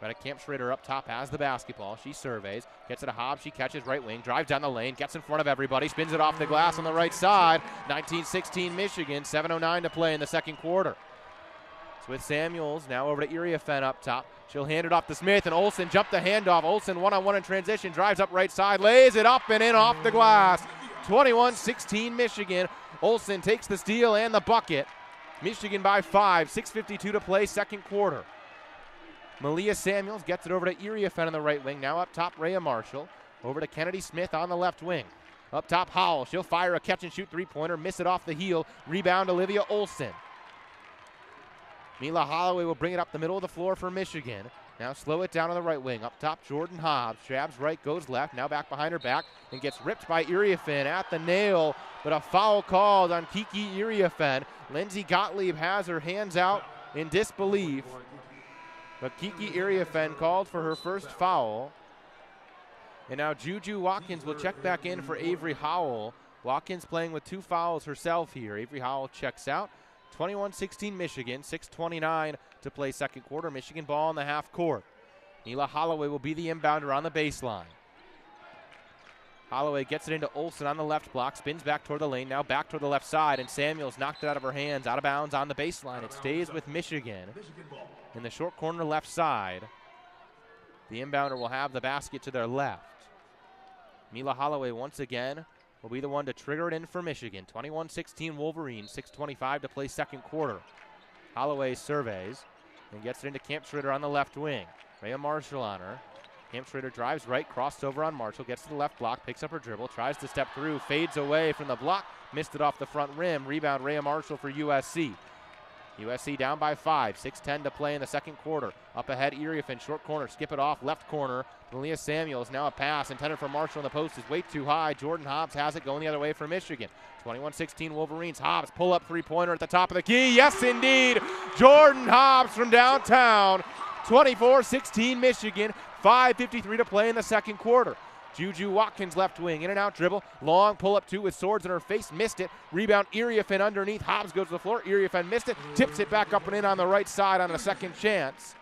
S1: Greta Camp Schrader up top has the basketball. She surveys, gets it to Hobbs. She catches right wing, drives down the lane, gets in front of everybody, spins it off the glass on the right side. 19-16 Michigan, 7:09 to play in the second quarter. It's with Samuels, now over to Iriafen up top. She'll hand it off to Smith, and Olson jumped the handoff. Olson one-on-one in transition, drives up right side, lays it up and in off the glass. 21-16 Michigan. Olson takes the steal and the bucket. Michigan by 5, 6:52 to play, second quarter. Malia Samuels gets it over to Iriafen on the right wing. Now up top, Rayah Marshall. Over to Kennedy Smith on the left wing. Up top, Howell. She'll fire a catch-and-shoot three-pointer, miss it off the heel. Rebound, Olivia Olson. Mila Holloway will bring it up the middle of the floor for Michigan. Now slow it down on the right wing. Up top, Jordan Hobbs. Jabs right, goes left. Now back behind her back and gets ripped by Iriafen at the nail. But a foul called on Kiki Iriafen. Lindsay Gottlieb has her hands out in disbelief. But Kiki Iriafen called for her first foul. And now JuJu Watkins will check back in for Avery Howell. Watkins playing with 2 fouls herself here. Avery Howell checks out. 21-16 Michigan, 6:29 to play second quarter. Michigan ball in the half court. Mila Holloway will be the inbounder on the baseline. Holloway gets it into Olson on the left block, spins back toward the lane, now back toward the left side, and Samuels knocked it out of her hands, out of bounds on the baseline. It stays with Michigan in the short corner left side. The inbounder will have the basket to their left. Mila Holloway once again will be the one to trigger it in for Michigan. 21-16 Wolverines, 6:25 to play second quarter. Holloway surveys and gets it into Camp Schrader on the left wing. Rayah Marshall on her. Camp Schrader drives right, crossed over on Marshall, gets to the left block, picks up her dribble, tries to step through, fades away from the block, missed it off the front rim. Rebound, Rayah Marshall for USC. USC down by 5, 6:10 to play in the second quarter. Up ahead, Iriafen, short corner, skip it off, left corner. Malia Samuels, now a pass intended for Marshall on the post is way too high. Jordan Hobbs has it going the other way for Michigan. 21-16 Wolverines. Hobbs, pull-up three-pointer at the top of the key. Yes, indeed. Jordan Hobbs from downtown. 24-16 Michigan. 5:53 to play in the second quarter. JuJu Watkins left wing, in and out dribble, long pull-up two with Swords in her face, missed it. Rebound, Iriafen underneath, Hobbs goes to the floor, Iriafen missed it, tips it back up and in on the right side on a second chance.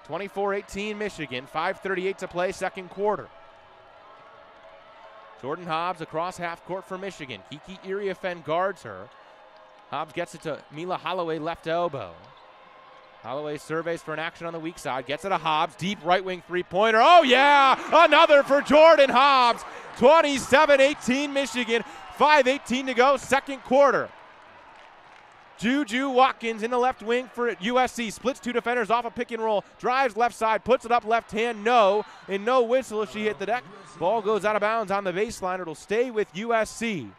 S1: 24-18 Michigan, 5:38 to play, second quarter. Jordan Hobbs across half court for Michigan. Kiki Iriafen guards her. Hobbs gets it to Mila Holloway, left elbow. Holloway surveys for an action on the weak side, gets it to Hobbs, deep right wing three-pointer. Oh yeah, another for Jordan Hobbs. 27-18 Michigan, 5:18 to go, second quarter. JuJu Watkins in the left wing for USC, splits two defenders off a pick and roll, drives left side, puts it up left hand, no, and no whistle as she hit the deck. Ball goes out of bounds on the baseline. It'll stay with USC.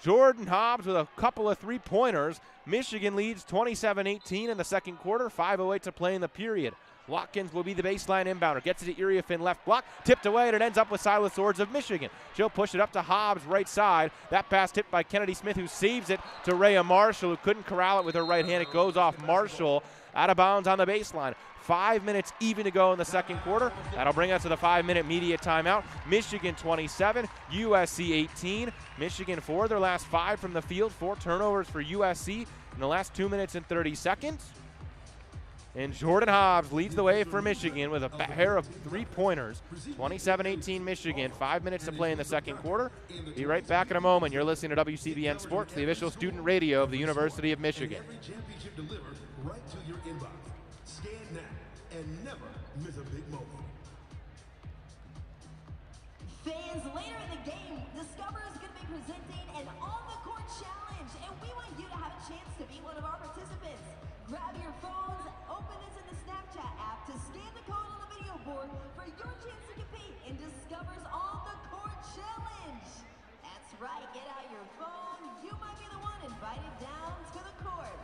S1: Jordan Hobbs with a couple of three-pointers. Michigan leads 27-18 in the second quarter, 5:08 to play in the period. Watkins will be the baseline inbounder. Gets it to Iriafen left block, tipped away, and it ends up with Syla Swords of Michigan. She'll push it up to Hobbs right side. That pass tipped by Kennedy Smith, who saves it to Rayah Marshall, who couldn't corral it with her right hand. It goes off Marshall, out of bounds on the baseline. 5 minutes even to go in the second quarter. That'll bring us to the 5-minute media timeout. Michigan 27, USC 18. Michigan 4, their last 5 from the field. 4 turnovers for USC in the last 2 minutes and 30 seconds. And Jordan Hobbs leads the way for Michigan with a pair of three-pointers. 27-18 Michigan, 5 minutes to play in the second quarter. Be right back in a moment. You're listening to WCBN Sports, the official student radio of the University of Michigan.
S3: Every championship delivered right to your inbox. Scan now and never miss a big moment.
S2: Fans, later in the game, Discover is going to be presenting an on-the-court challenge, and we want you to have a chance to be one of our participants. Grab your phones, open this in the Snapchat app to scan the code on the video board for your chance to compete in Discover's on-the-court challenge. That's right, get out your phone. You might be the one invited down to the court.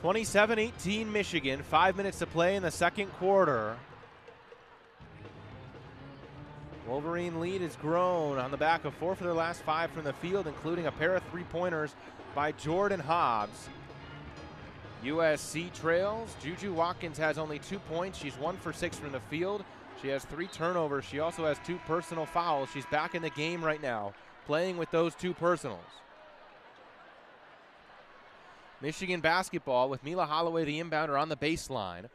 S1: 27-18 Michigan, 5 minutes to play in the second quarter. Wolverine lead has grown on the back of 4 for their last 5 from the field, including a pair of 3-pointers by Jordan Hobbs. USC trails. JuJu Watkins has only 2 points. She's 1 for 6 from the field. She has 3 turnovers. She also has 2 personal fouls. She's back in the game right now, playing with those 2 personals. Michigan basketball with Mila Holloway, the inbounder, on the baseline.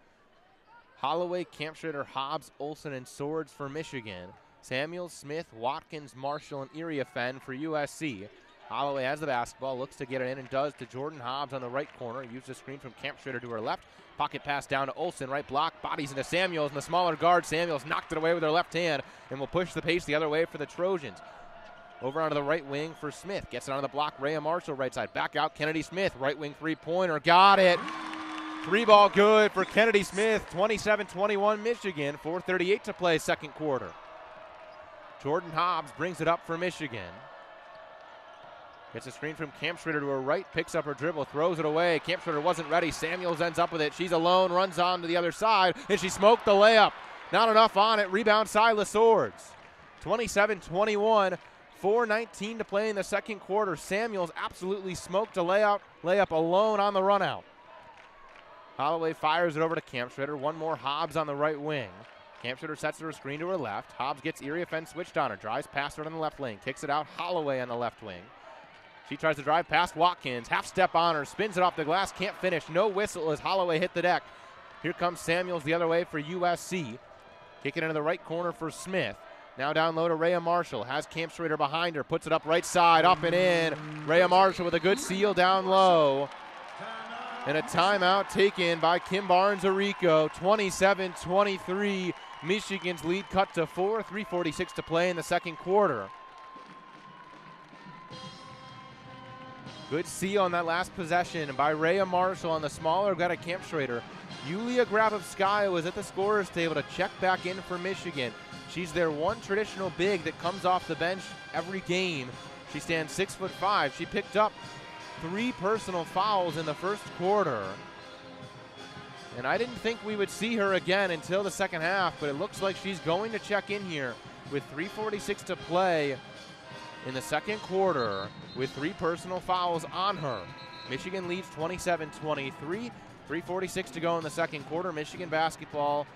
S1: Holloway, Campschrader, Hobbs, Olson, and Swords for Michigan. Samuels, Smith, Watkins, Marshall, and Iriafen for USC. Holloway has the basketball, looks to get it in, and does to Jordan Hobbs on the right corner. Uses a screen from Campschrader to her left. Pocket pass down to Olson, right block, bodies into Samuels, and the smaller guard, Samuels, knocked it away with her left hand and will push the pace the other way for the Trojans. Over onto the right wing for Smith. Gets it onto the block, Rayah Marshall, right side. Back out, Kennedy Smith, right wing 3-pointer, got it. 3-ball good for Kennedy Smith, 27-21 Michigan, 4:38 to play second quarter. Jordan Hobbs brings it up for Michigan. Gets a screen from Campschrader to her right, picks up her dribble, throws it away. Campschrader wasn't ready. Samuels ends up with it. She's alone, runs on to the other side, and she smoked the layup. Not enough on it. Rebound, Syla Swords. 27-21, 4:19 to play in the second quarter. Samuels absolutely smoked a layup alone on the run out. Holloway fires it over to Campschrader. One more Hobbs on the right wing. Campschrader sets her screen to her left. Hobbs gets Iriafen switched on her. Drives past her on the left lane. Kicks it out. Holloway on the left wing. She tries to drive past Watkins. Half step on her. Spins it off the glass. Can't finish. No whistle as Holloway hit the deck. Here comes Samuels the other way for USC. Kicking into the right corner for Smith. Now down low to Rayah Marshall. Has Campschrader behind her. Puts it up right side. Up and in. Rayah Marshall with a good seal down low. And a timeout taken by Kim Barnes Arico. 27-23. Michigan's lead cut to 4. 3:46 to play in the second quarter. Good seal on that last possession by Rayah Marshall on the smaller guy at Campschrader. Yulia Grabovskaya was at the scorer's table to check back in for Michigan. She's their one traditional big that comes off the bench every game. She stands 6'5". She picked up 3 personal fouls in the first quarter. And I didn't think we would see her again until the second half, but it looks like she's going to check in here with 3:46 to play in the second quarter with 3 personal fouls on her. Michigan leads 27-23, 3:46 to go in the second quarter. Michigan basketball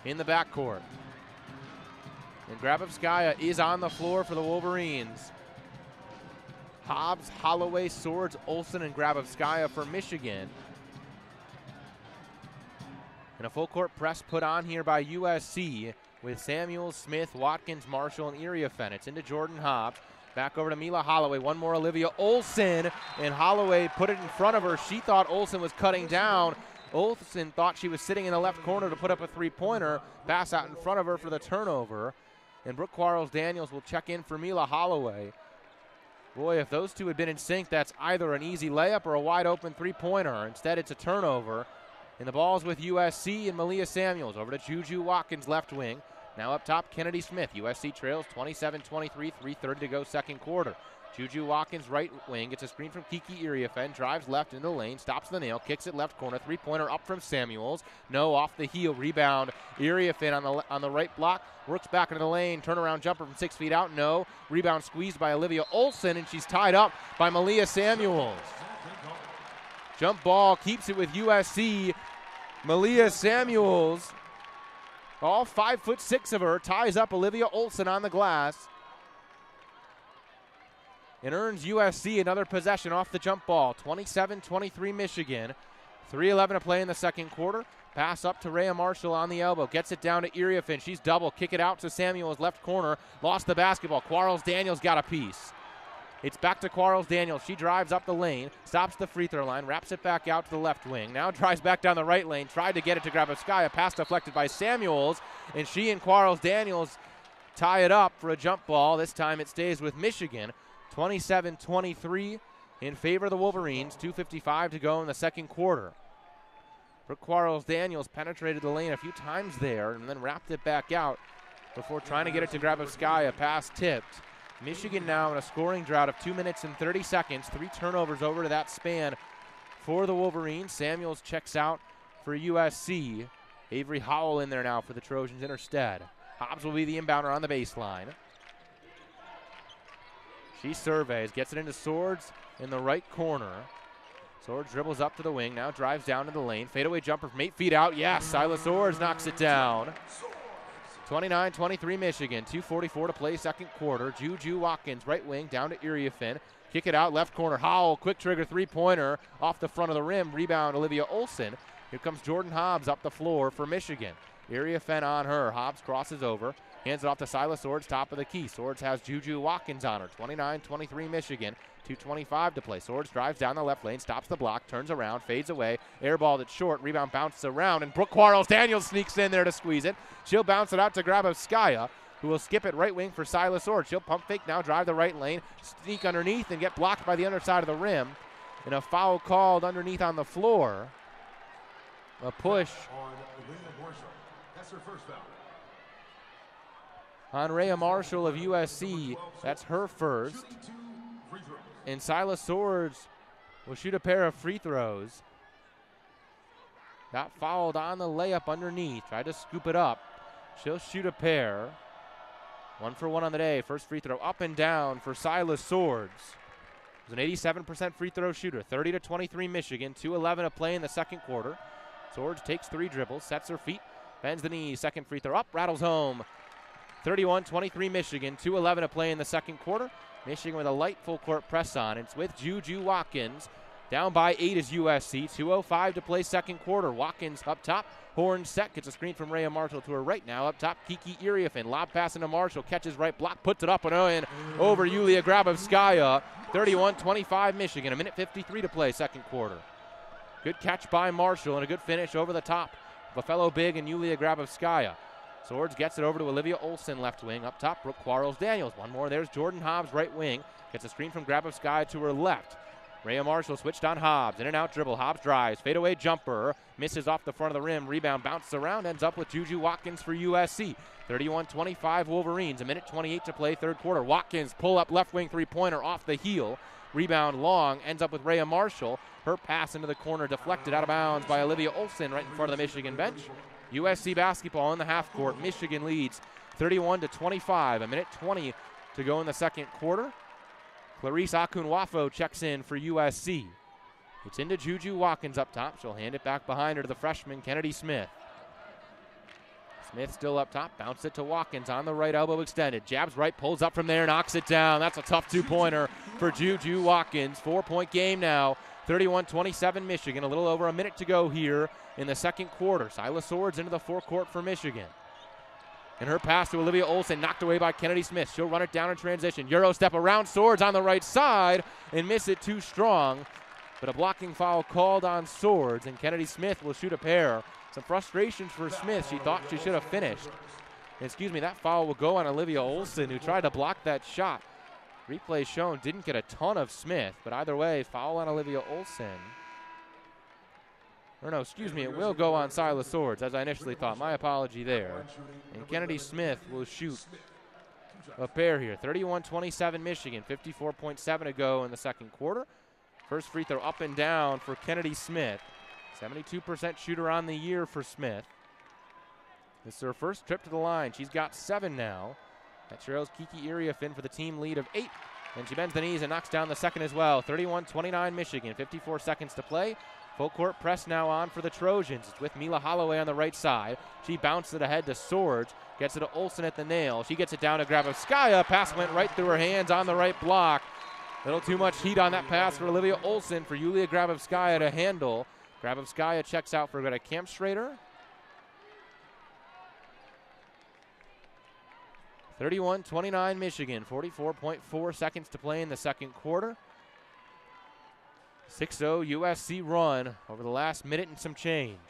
S1: in the backcourt. And Grabovskaya is on the floor for the Wolverines. Hobbs, Holloway, Swords, Olson, and Grabovskaya for Michigan. And a full court press put on here by USC with Samuels, Smith, Watkins, Marshall, and Iriafen. It's into Jordan Hobbs. Back over to Mila Holloway. One more Olivia Olson, and Holloway put it in front of her. She thought Olson was cutting down. Olson thought she was sitting in the left corner to put up a 3-pointer. Pass out in front of her for the turnover. And Brooke Quarles-Daniels will check in for Mila Holloway. Boy, if those two had been in sync, that's either an easy layup or a wide open 3-pointer. Instead, it's a turnover. And the ball's with USC and Malia Samuels. Over to JuJu Watkins, left wing. Now up top, Kennedy Smith. USC trails 27-23, 3:30 to go second quarter. JuJu Watkins, right wing, gets a screen from Kiki Iriafen, drives left into the lane, stops the nail, kicks it left corner, 3-pointer up from Samuels. No, off the heel, rebound. Iriafen on the right block, works back into the lane, turnaround jumper from 6 feet out, no. Rebound squeezed by Olivia Olson, and she's tied up by Malia Samuels. Jump ball keeps it with USC. Malia Samuels, all 5'6" of her, ties up Olivia Olson on the glass and earns USC another possession off the jump ball. 27-23 Michigan. 3:11 to play in the second quarter. Pass up to Rayah Marshall on the elbow. Gets it down to Iriafen. She's double. Kick it out to Samuels, left corner. Lost the basketball. Quarles-Daniels got a piece. It's back to Quarles-Daniels. She drives up the lane, stops the free throw line, wraps it back out to the left wing. Now drives back down the right lane, tried to get it to Grabovskaya. Pass deflected by Samuels, and she and Quarles-Daniels tie it up for a jump ball. This time it stays with Michigan. 27-23 in favor of the Wolverines. 2:55 to go in the second quarter. Brooke Quarles-Daniels penetrated the lane a few times there and then wrapped it back out before trying to get it to Grabovskaya. Pass tipped. Michigan now in a scoring drought of 2 minutes and 30 seconds. 3 turnovers over to that span for the Wolverines. Samuels checks out for USC. Avery Howell in there now for the Trojans in her stead. Hobbs will be the inbounder on the baseline. She surveys, gets it into Swords in the right corner. Swords dribbles up to the wing, now drives down to the lane. Fadeaway jumper from 8 feet out. Yes, Syla Swords knocks it down. 29-23 Michigan, 2:44 to play second quarter. JuJu Watkins, right wing, down to Iriafen. Kick it out, left corner, Howell, quick trigger three-pointer off the front of the rim. Rebound, Olivia Olson. Here comes Jordan Hobbs up the floor for Michigan. Iriafen on her. Hobbs crosses over, hands it off to Syla Swords, top of the key. Swords has JuJu Watkins on her. 29-23 Michigan, 2:25 to play. Swords drives down the left lane, stops the block, turns around, fades away. Air ball that's short, rebound bounces around, and Brooke Quarles-Daniels sneaks in there to squeeze it. She'll bounce it out to Grabowskaia, who will skip it right wing for Syla Swords. She'll pump fake now, drive the right lane, sneak underneath, and get blocked by the underside of the rim. And a foul called underneath on the floor. A push
S3: On Rayah Marshall. That's her first foul.
S1: on Rayah Marshall of USC. That's her first.
S3: Shooting 2 free throws.
S1: And Syla Swords will shoot a pair of free throws. Got fouled on the layup underneath. Tried to scoop it up. She'll shoot a pair. 1 for 1 on the day. First free throw up and down for Syla Swords. She's an 87% free throw shooter. 30-23 Michigan. 2:11 to play in the second quarter. Swords takes 3 dribbles, sets her feet, bends the knees. Second free throw up, rattles home. 31-23 Michigan. 2:11 to play in the second quarter. Michigan with a light full court press on. It's with JuJu Watkins. Down by 8 is USC. 2:05 to play second quarter. Watkins up top. Horn set. Gets a screen from Rayah Marshall to her right now. Up top, Kiki Iriafen. Lob pass into Marshall. Catches right block. Puts it up and in over Yulia Grabowskaia. 31-25 Michigan. 1:53 to play second quarter. Good catch by Marshall and a good finish over the top of a fellow big and Yulia Grabowskaia. Swords gets it over to Olivia Olson, left wing. Up top, Brooke Quarles-Daniels. One more. There's Jordan Hobbs, right wing. Gets a screen from Grabowskaia to her left. Rayah Marshall switched on Hobbs. In and out dribble. Hobbs drives. Fadeaway jumper. Misses off the front of the rim. Rebound bounces around. Ends up with JuJu Watkins for USC. 31-25 Wolverines. 1:28 to play third quarter. Watkins pull up left wing three-pointer off the heel. Rebound long. Ends up with Rayah Marshall. Her pass into the corner deflected out of bounds by Olivia Olson right in front of the Michigan bench. USC basketball in the half court. Michigan leads 31-25. 1:20 to go in the second quarter. Clarice Akunwafo checks in for USC. It's into JuJu Watkins up top. She'll hand it back behind her to the freshman, Kennedy Smith. Smith still up top. Bounce it to Watkins on the right elbow extended. Jabs right, pulls up from there, knocks it down. That's a tough two-pointer for JuJu Watkins. 4-point game now. 31-27 Michigan. A little over a minute to go here in the second quarter. Syla Swords into the forecourt for Michigan. And her pass to Olivia Olson, knocked away by Kennedy Smith. She'll run it down in transition. Euro step around Swords on the right side and miss it too strong. But a blocking foul called on Swords, and Kennedy Smith will shoot a pair. Some frustrations for Smith. She thought she should have finished. That foul will go on Olivia Olson, who tried to block that shot. Replay shown, didn't get a ton of Smith, but either way, foul on Olivia Olson. It will go on Syla Swords, as I initially thought. My apology there. And Kennedy Smith will shoot a pair here. 31-27 Michigan, 54.7 to go in the second quarter. First free throw up and down for Kennedy Smith. 72% shooter on the year for Smith. This is her first trip to the line. She's got 7 now. That trails Kiki Iriafen for the team lead of 8. And she bends the knees and knocks down the second as well. 31-29 Michigan, 54 seconds to play. Full court press now on for the Trojans. It's with Mila Holloway on the right side. She bounced it ahead to Swords. Gets it to Olson at the nail. She gets it down to Grabowskaia. Pass went right through her hands on the right block. A little too much heat on that pass for Olivia Olson for Yulia Grabowskaia to handle. Grabowskaia checks out for a Camp Schrader. 31-29 Michigan. 44.4 seconds to play in the second quarter. 6-0 USC run over the last minute and some change.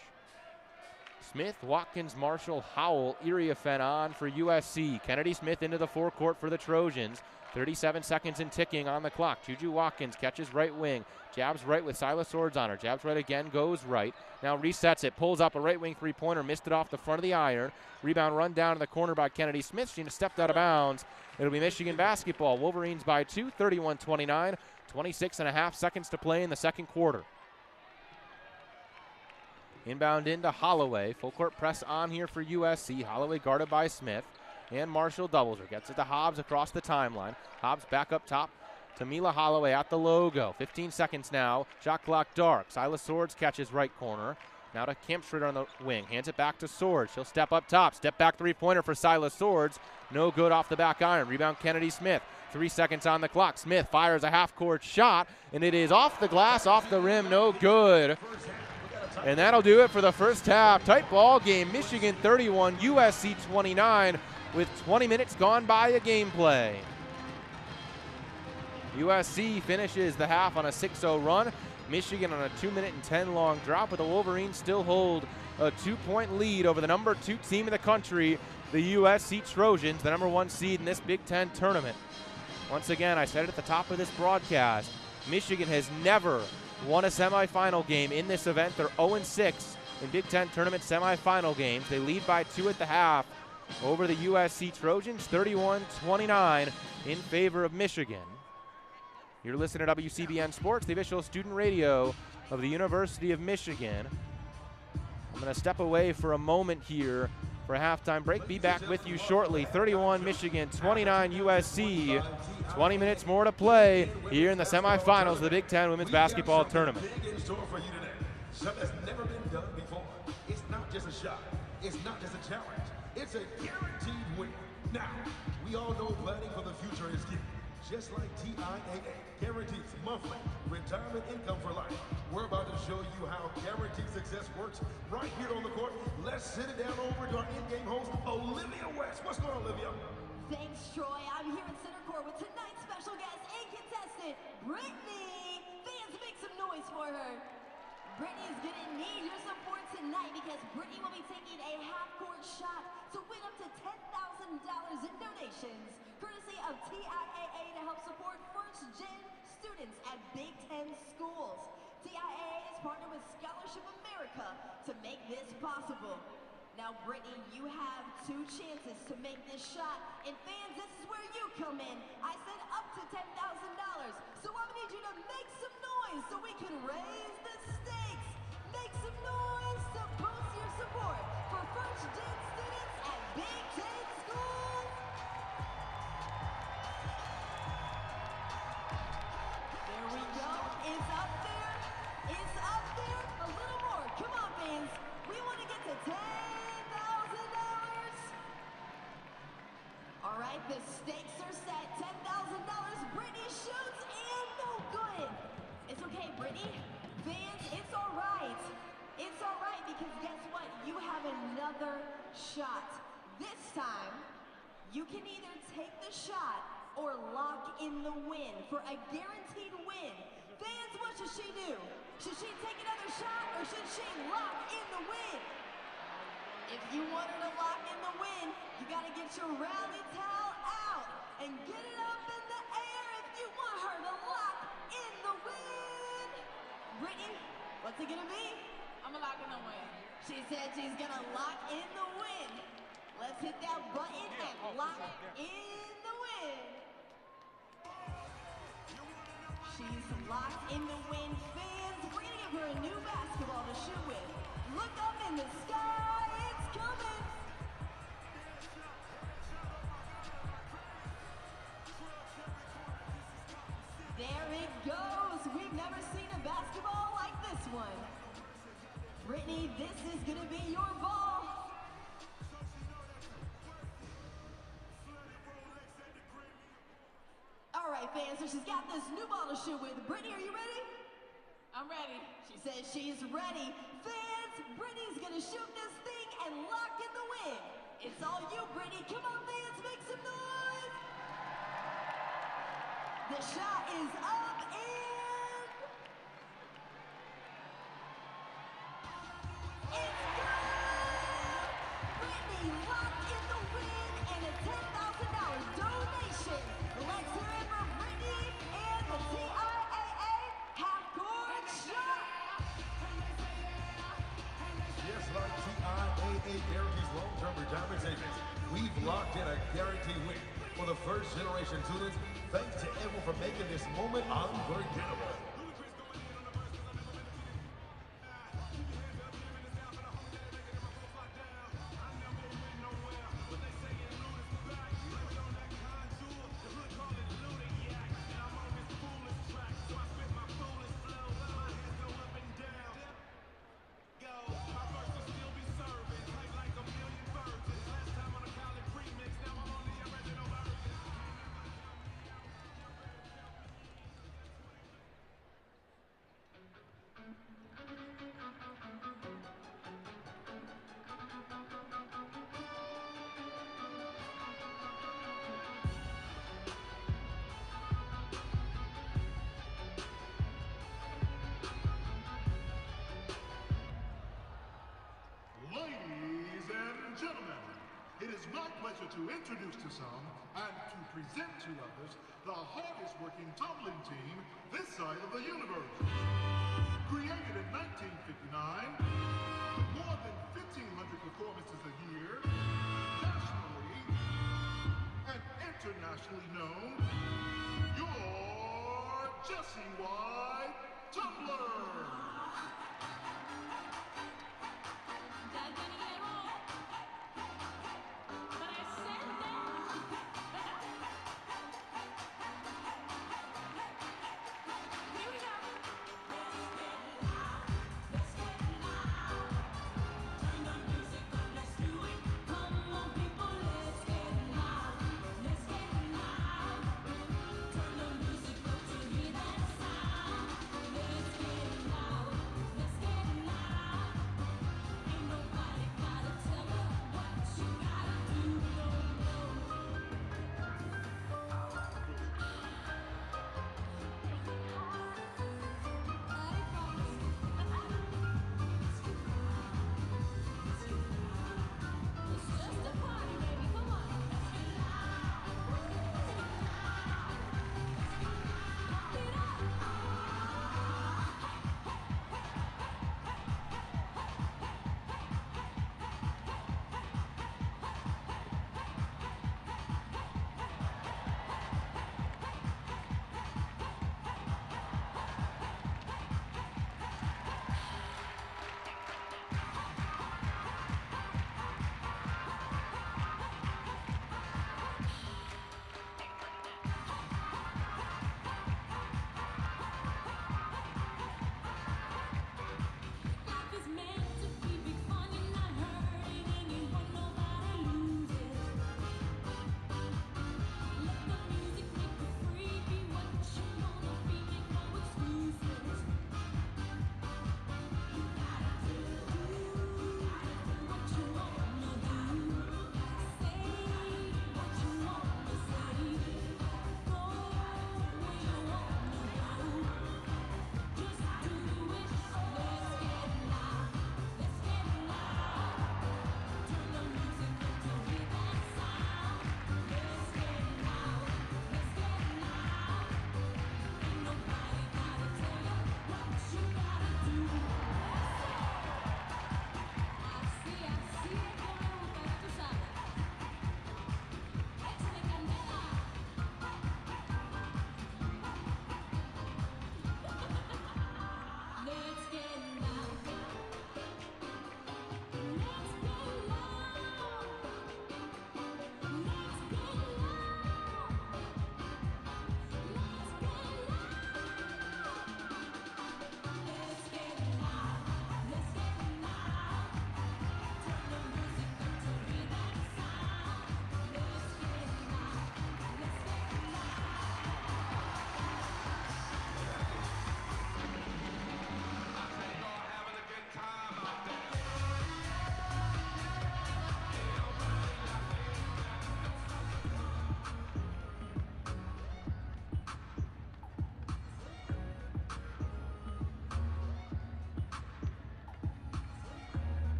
S1: Smith, Watkins, Marshall, Howell, Iriafen on for USC. Kennedy Smith into the forecourt for the Trojans. 37 seconds and ticking on the clock. JuJu Watkins catches right wing. Jabs right with Syla Swords on her. Jabs right again, goes right. Now resets it, pulls up a right wing three-pointer, missed it off the front of the iron. Rebound run down to the corner by Kennedy Smith. She stepped out of bounds. It'll be Michigan basketball. Wolverines by 2, 31-29. 26.5 seconds to play in the second quarter. Inbound into Holloway. Full court press on here for USC. Holloway guarded by Smith. And Marshall doubles her. Gets it to Hobbs across the timeline. Hobbs back up top to Mila Holloway at the logo. 15 seconds now. Shot clock dark. Syla Swords catches right corner. Now to Kempschroeder on the wing. Hands it back to Swords. She'll step up top. Step back three-pointer for Syla Swords. No good off the back iron. Rebound Kennedy Smith. 3 seconds on the clock. Smith fires a half-court shot, and it is off the glass, off the rim, no good. And that'll do it for the first half. Tight ball game. Michigan 31, USC 29, with 20 minutes gone by of gameplay. USC finishes the half on a 6-0 run. Michigan on a 2-minute and 10 long drought, but the Wolverines still hold a 2-point lead over the number 2 team in the country, the USC Trojans, the number 1 seed in this Big Ten tournament. Once again, I said it at the top of this broadcast, Michigan has never won a semifinal game in this event. They're 0-6 in Big Ten tournament semifinal games. They lead by 2 at the half over the USC Trojans, 31-29 in favor of Michigan. You're listening to WCBN Sports, the official student radio of the University of Michigan. I'm going to step away for a moment here for a halftime break. Be back with you shortly. 31 Michigan, 29 USC. 20 minutes more to play here in the semifinals of the Big Ten Women's Basketball Tournament.
S3: Something that's never been done before. It's not just a shot. It's not just a challenge. It's a guaranteed win. Now, we all know planning for the future is key. Just like TIAA guarantees monthly retirement income for life. We're about to show you how guaranteed success works right here on the court. Let's sit it down over to our in-game host, Olivia West. What's going on, Olivia?
S2: Thanks, Troy. I'm here in center court with tonight's special guest and contestant, Brittany. Fans, make some noise for her. Brittany is going to need your support tonight because Brittany will be taking a half-court shot to win up to $10,000 in donations, courtesy of TIAA, to help support first-gen students at Big Ten schools. TIAA is partnered with Scholarship America to make this possible. Now, Brittany, you have 2 chances to make this shot. And fans, this is where you come in. I said up to $10,000. So I'm gonna need you to make some noise so we can raise the stakes. Make some noise to post your support for first-gen students at Big Ten schools. There we go. It's up there. It's up there. A little more. Come on, fans. We want to get to $10,000. All right, the stakes are set. $10,000. Brittany shoots and no good. It's okay, Brittany. Fans, it's all right. It's all right because guess what? You have another shot. This time, you can either take the shot or lock in the win for a guaranteed win. Fans, what should she do? Should she take another shot or should she lock in the win? If you want her to lock in the win, you gotta get your rally towel out and get it up in the air if you want her to lock in the win. Brittany, what's it gonna be?
S4: I'm gonna lock in the win.
S2: She said she's gonna lock in the win. Let's hit that button and lock in the win. She's locked in the win. Fans, we're gonna give her a new basketball to shoot with. Look up in the sky, it's coming. There it goes. We've never seen a basketball like this one. Brittany, this is gonna be your ball. All right, fans, so she's got this new ball to shoot with. Brittany, are you ready?
S4: I'm ready.
S2: She says she's ready. Fans, Brittany's gonna shoot this thing and lock in the win. It's all you, Brittany. Come on, fans, make some noise. The shot is up and it's good. Brittany locked in the win and a $10,000 donation. Let's hear it for Brittany and the TIAA half-court shot.
S3: Just like TIAA guarantees long-term retirement savings, we've locked in a guaranteed win for the first-generation students. Thanks to everyone for making this moment unforgettable.
S5: pleasure to introduce to some and to present to others the hardest working tumbling team this side of the universe. Created in 1959, with more than 1,500 performances a year, nationally and internationally known, your Jessie White Tumbler.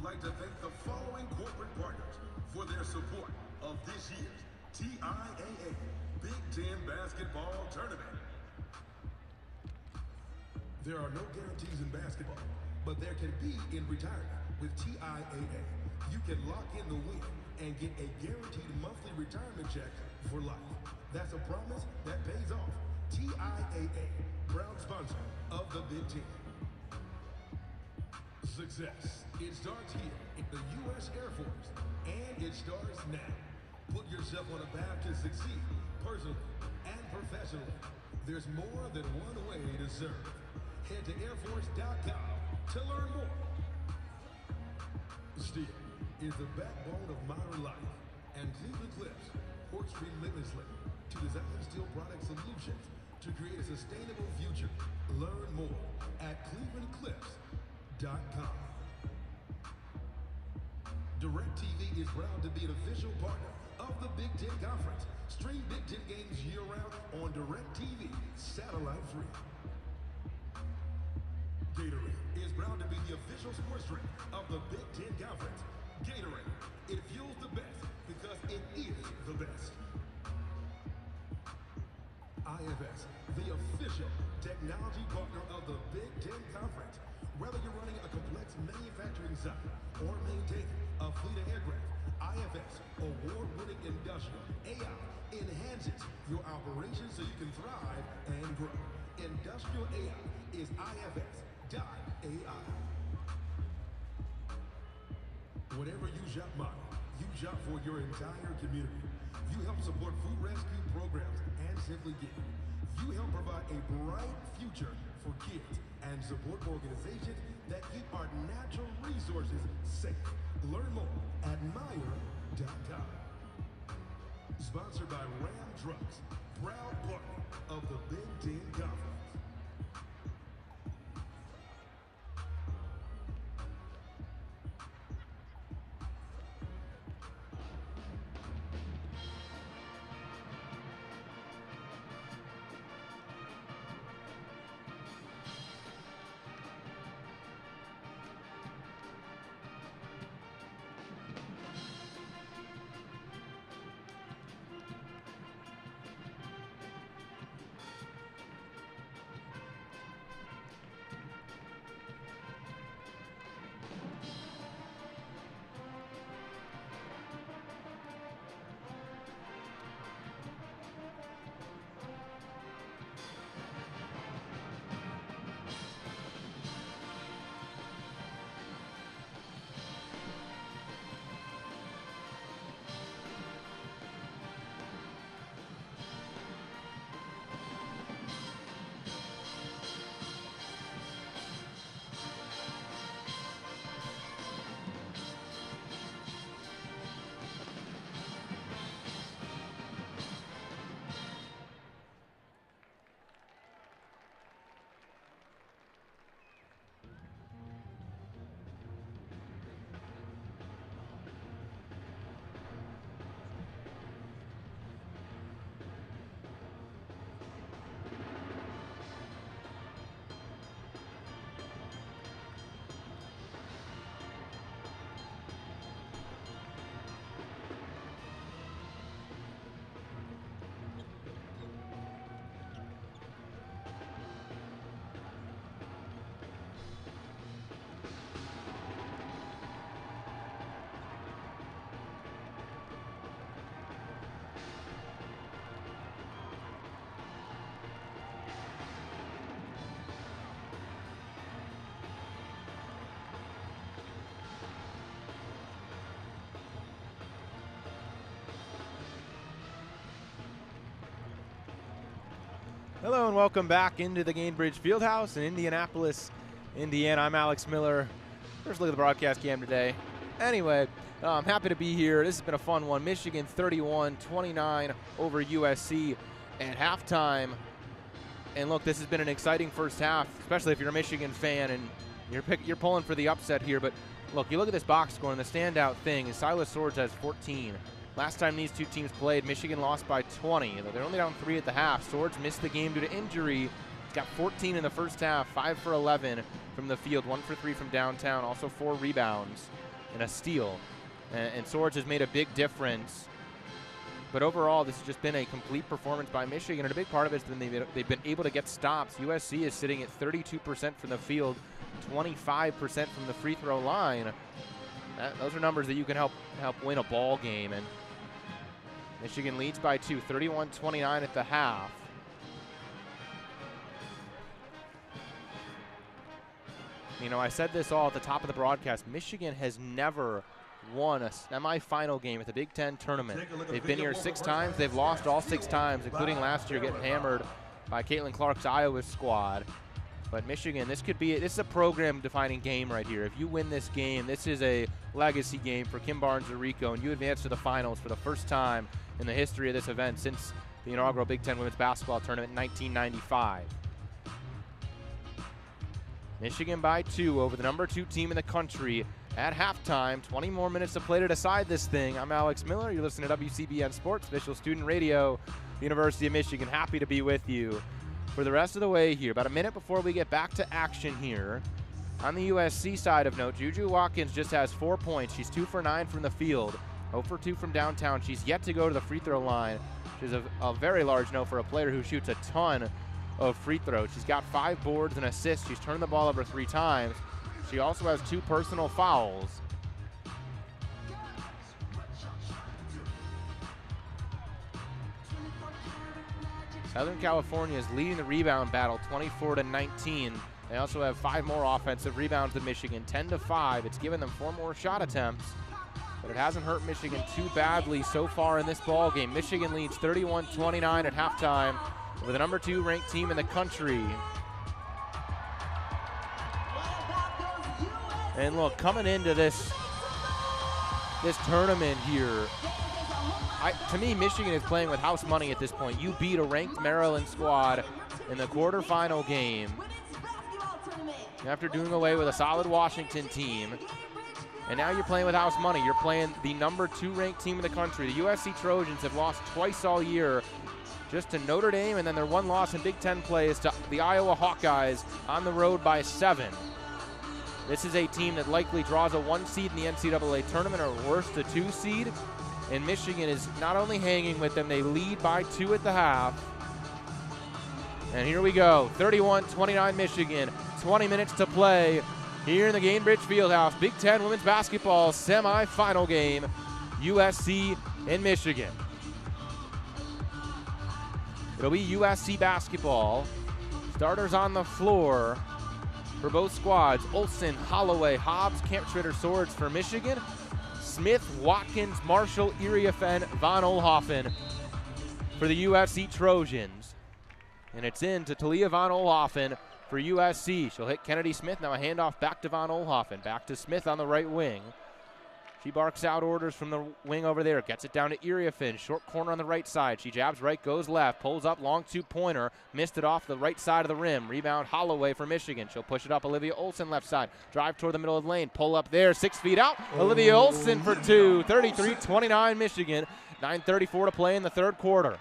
S3: like to thank the following corporate partners for their support of this year's TIAA Big Ten Basketball Tournament. There are no guarantees in basketball, but there can be in retirement with TIAA. You can lock in the win and get a guaranteed monthly retirement check for life. That's a promise that pays off. TIAA, proud sponsor of the Big Ten. Success. It starts here in the U.S. Air Force, and it starts now. Put yourself on a path to succeed, personally and professionally. There's more than one way to serve. Head to airforce.com to learn more. Steel is the backbone of modern life, and Cleveland Cliffs works relentlessly to design steel product solutions to create a sustainable future. Learn more at clevelandcliffs.com. DirecTV is proud to be an official partner of the Big Ten Conference. Stream Big Ten games year-round on DirecTV, satellite free. Gatorade is proud to be the official sports drink of the Big Ten Conference. Gatorade, it fuels the best because it is the best. IFS, the official technology partner of the Big Ten Conference. Whether you're running a complex manufacturing site or maintaining a fleet of aircraft, IFS, award-winning industrial AI, enhances your operations so you can thrive and grow. Industrial AI is IFS.ai. Whenever you shop mine, you shop for your entire community. You help support food rescue programs and Simply Give. You help provide a bright future for kids and support organizations that keep our natural resources safe. Learn more at Meyer.com. Sponsored by Ram Trucks, proud partner of the Big Ten Conference.
S1: Hello and welcome back into the Gainbridge Fieldhouse in Indianapolis, Indiana. I'm Alex Miller. First look at the broadcast cam today. Anyway, I'm happy to be here. This has been a fun one. Michigan 31-29 over USC at halftime. And look, this has been an exciting first half, especially if you're a Michigan fan and you're pulling for the upset here. But look, you look at this box score, and the standout thing is Syla Swords has 14. Last time these two teams played, Michigan lost by 20. They're only down 3 at the half. Swords missed the game due to injury. He's got 14 in the first half, 5 for 11 from the field, 1 for 3 from downtown, also 4 rebounds and a steal. And Swords has made a big difference. But overall, this has just been a complete performance by Michigan, and a big part of it has been they've been able to get stops. USC is sitting at 32% from the field, 25% from the free throw line. Those are numbers that you can help win a ball game. And Michigan leads by 2, 31-29 at the half. You know, I said this all at the top of the broadcast. Michigan has never won a semifinal game at the Big Ten tournament. They've been here 6 times. They've lost all 6 times, including last year getting hammered by Caitlin Clark's Iowa squad. But Michigan, this is a program-defining game right here. If you win this game, this is a legacy game for Kim Barnes Arico, and you advance to the finals for the first time in the history of this event since the inaugural Big Ten Women's Basketball Tournament in 1995. Michigan by 2 over the number 2 team in the country at halftime. 20 more minutes to play to decide this thing. I'm Alex Miller. You're listening to WCBN Sports, official student radio, University of Michigan. Happy to be with you for the rest of the way here. About a minute before we get back to action here. On the USC side of note, JuJu Watkins just has 4 points. She's 2 for 9 from the field, 0 for 2 from downtown. She's yet to go to the free throw line, which is a very large note for a player who shoots a ton of free throws. She's got 5 boards and assists. She's turned the ball over 3 times. She also has 2 personal fouls. Southern California is leading the rebound battle 24-19. They also have 5 more offensive rebounds than Michigan, 10-5. It's given them 4 more shot attempts, but it hasn't hurt Michigan too badly so far in this ball game. Michigan leads 31-29 at halftime with the number 2 ranked team in the country. And look, coming into this tournament here, to me, Michigan is playing with house money at this point. You beat a ranked Maryland squad in the quarterfinal game after doing away with a solid Washington team. And now you're playing with house money. You're playing the number 2 ranked team in the country. The USC Trojans have lost twice all year, just to Notre Dame, and then their 1 loss in Big Ten play is to the Iowa Hawkeyes on the road by 7. This is a team that likely draws a 1 seed in the NCAA tournament, or worse, a 2 seed. And Michigan is not only hanging with them, they lead by 2 at the half. And here we go, 31-29 Michigan, 20 minutes to play here in the Gainbridge Fieldhouse. Big Ten women's basketball semifinal game, USC and Michigan. It'll be USC basketball. Starters on the floor for both squads. Olson, Holloway, Hobbs, Kempschritter, Swords for Michigan. Smith, Watkins, Marshall, Iriafen, Von Oelhoffen for the USC Trojans. And it's in to Talia Von Oelhoffen for USC. She'll hit Kennedy Smith. Now a handoff back to Von Oelhoffen. Back to Smith on the right wing. She barks out orders from the wing over there. Gets it down to Iriafen. Short corner on the right side. She jabs right, goes left. Pulls up, long 2-pointer. Missed it off the right side of the rim. Rebound Holloway for Michigan. She'll push it up. Olivia Olson left side. Drive toward the middle of the lane. Pull up there. 6 feet out. Olivia Olson for 2. 33-29 Michigan. 9:34 to play in the third quarter.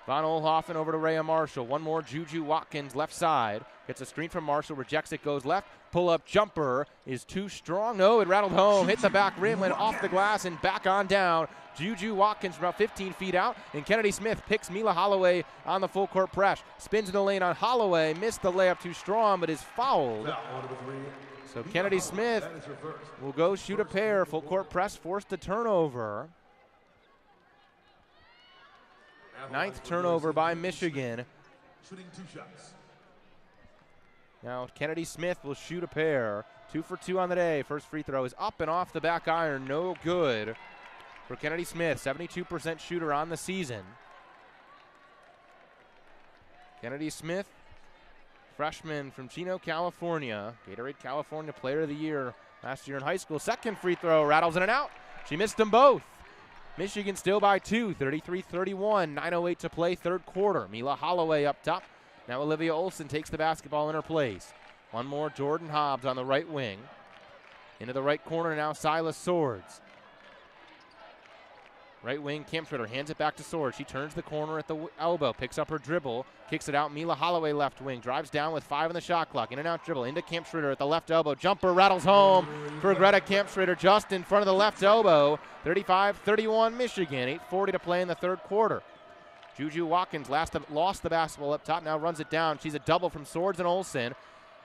S1: Von Oelhoffen over to Rayah Marshall. One more, JuJu Watkins left side. Gets a screen from Marshall, rejects it, goes left. Pull-up jumper is too strong. No, it rattled home, hit the back rim, went off the glass and back on down. JuJu Watkins from about 15 feet out, and Kennedy Smith picks Mila Holloway on the full court press. Spins in the lane on Holloway, missed the layup too strong, but is fouled. So Kennedy Smith will go shoot a pair. Full court press, forced a turnover. 9th turnover by Michigan.
S3: Shooting 2 shots.
S1: Now Kennedy Smith will shoot a pair. 2 for 2 on the day. First free throw is up and off the back iron. No good for Kennedy Smith. 72% shooter on the season. Kennedy Smith, freshman from Chino, California. Gatorade California Player of the Year last year in high school. Second free throw rattles in and out. She missed them both. Michigan still by 2, 33-31, 9:08 to play, third quarter. Mila Holloway up top. Now Olivia Olson takes the basketball in her place. One more, Jordan Hobbs on the right wing. Into the right corner now, Syla Swords. Right wing, Kempschritter hands it back to Swords. She turns the corner at the elbow, picks up her dribble, kicks it out. Mila Holloway left wing, drives down with 5 on the shot clock. In and out dribble, into Kempschritter at the left elbow. Jumper rattles home for Greta Kempschritter just in front of the left elbow. 35-31 Michigan, 8:40 to play in the third quarter. JuJu Watkins lost the basketball up top, now runs it down. She's a double from Swords and Olson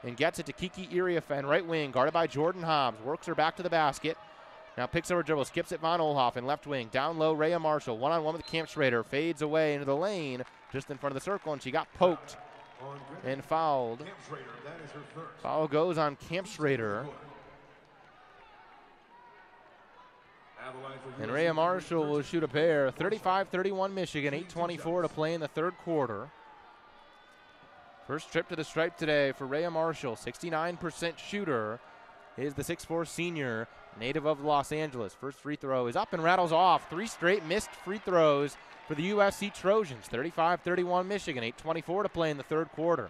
S1: and gets it to Kiki Iriafen, right wing, guarded by Jordan Hobbs. Works her back to the basket. Now picks up her dribble, skips it Von Oelhoffen, left wing, down low, Rayah Marshall, one-on-one with Kempschritter, fades away into the lane, just in front of the circle, and she got poked and fouled. Foul goes on Kempschritter. And Rayah Marshall will shoot a pair. 35-31 Michigan, 8:24 to play in the third quarter. First trip to the stripe today for Rayah Marshall, 69% shooter, is the 6'4 senior, native of Los Angeles. First free throw is up and rattles off. 3 straight missed free throws for the USC Trojans. 35-31 Michigan, 8:24 to play in the third quarter.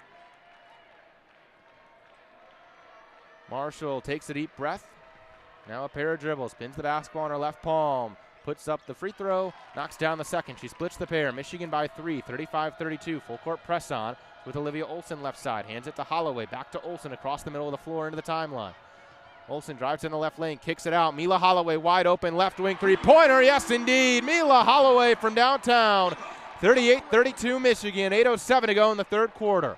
S1: Marshall takes a deep breath. Now a pair of dribbles, spins the basketball on her left palm, puts up the free throw, knocks down the second. She splits the pair. Michigan by 3, 35-32. Full court press on with Olivia Olson left side. Hands it to Holloway. Back to Olson across the middle of the floor into the timeline. Olson drives in the left lane, kicks it out. Mila Holloway wide open, left wing three-pointer. Yes, indeed. Mila Holloway from downtown. 38-32 Michigan. 8:07 to go in the third quarter.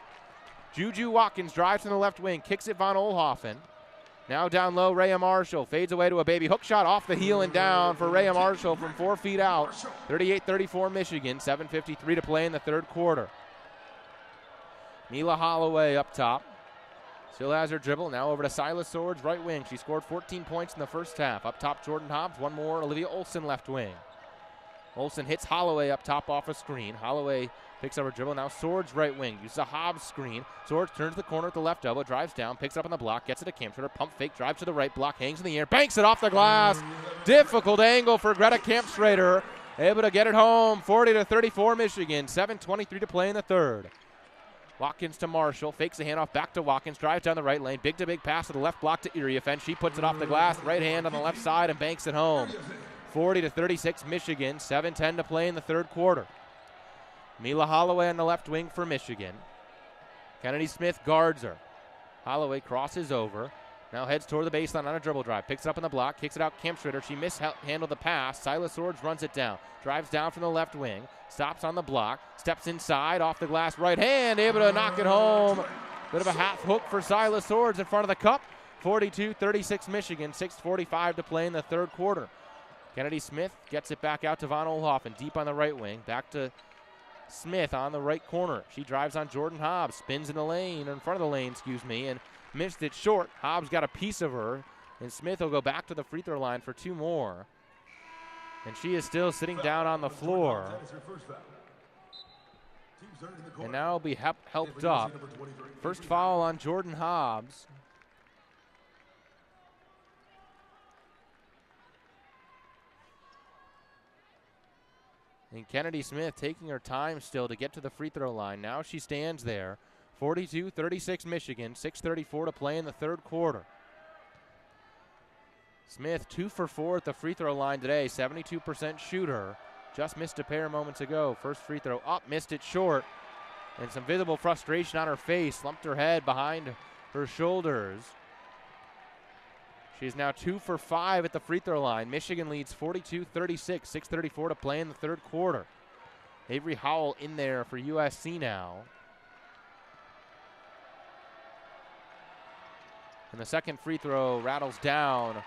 S1: JuJu Watkins drives in the left wing, kicks it Von Oelhoffen. Now down low, Rayah Marshall fades away to a baby hook shot off the heel and down for Rayah Marshall from 4 feet out. 38-34 Michigan, 7:53 to play in the third quarter. Mila Holloway up top. Still has her dribble. Now over to Syla Swords, right wing. She scored 14 points in the first half. Up top, Jordan Hobbs. One more, Olivia Olson left wing. Olson hits Holloway up top off a screen. Holloway picks up her dribble. Now Swords right wing. Uses a Hobbs screen. Swords turns the corner at the left elbow. Drives down. Picks up on the block. Gets it to Kampschroeder. Pump fake. Drives to the right. Block hangs in the air. Banks it off the glass. Difficult angle for Greta Kampschroeder. Able to get it home. 40-34 Michigan. 7:23 to play in the third. Watkins to Marshall. Fakes the handoff back to Watkins. Drives down the right lane. Big to big pass to the left block to Iriafen. She puts it off the glass. Right hand on the left side and banks it home. 40-36 Michigan. 7:10 to play in the third quarter. Mila Holloway on the left wing for Michigan. Kennedy Smith guards her. Holloway crosses over. Now heads toward the baseline on a dribble drive. Picks it up in the block. Kicks it out Kampschroeder. She mishandled the pass. Syla Swords runs it down. Drives down from the left wing. Stops on the block. Steps inside. Off the glass. Right hand. Able to knock it home. Bit of a half hook for Syla Swords in front of the cup. 42-36 Michigan. 6:45 to play in the third quarter. Kennedy Smith gets it back out to Von Oelhoffen. Deep on the right wing. Back to Smith on the right corner. She drives on Jordan Hobbs. Spins in the lane, in front of the lane, and missed it short. Hobbs got a piece of her, and Smith will go back to the free throw line for 2 more. And she is still sitting down on the floor. And now will be helped up. First foul on Jordan Hobbs. And Kennedy Smith taking her time still to get to the free throw line. Now she stands there. 42-36 Michigan. 6:34 to play in the third quarter. Smith 2 for 4 at the free throw line today. 72% shooter. Just missed a pair moments ago. First free throw up, missed it short. And some visible frustration on her face. Slumped her head behind her shoulders. She's now 2 for 5 at the free throw line. Michigan leads 42-36, 6:34 to play in the third quarter. Avery Howell in there for USC now. And the second free throw rattles down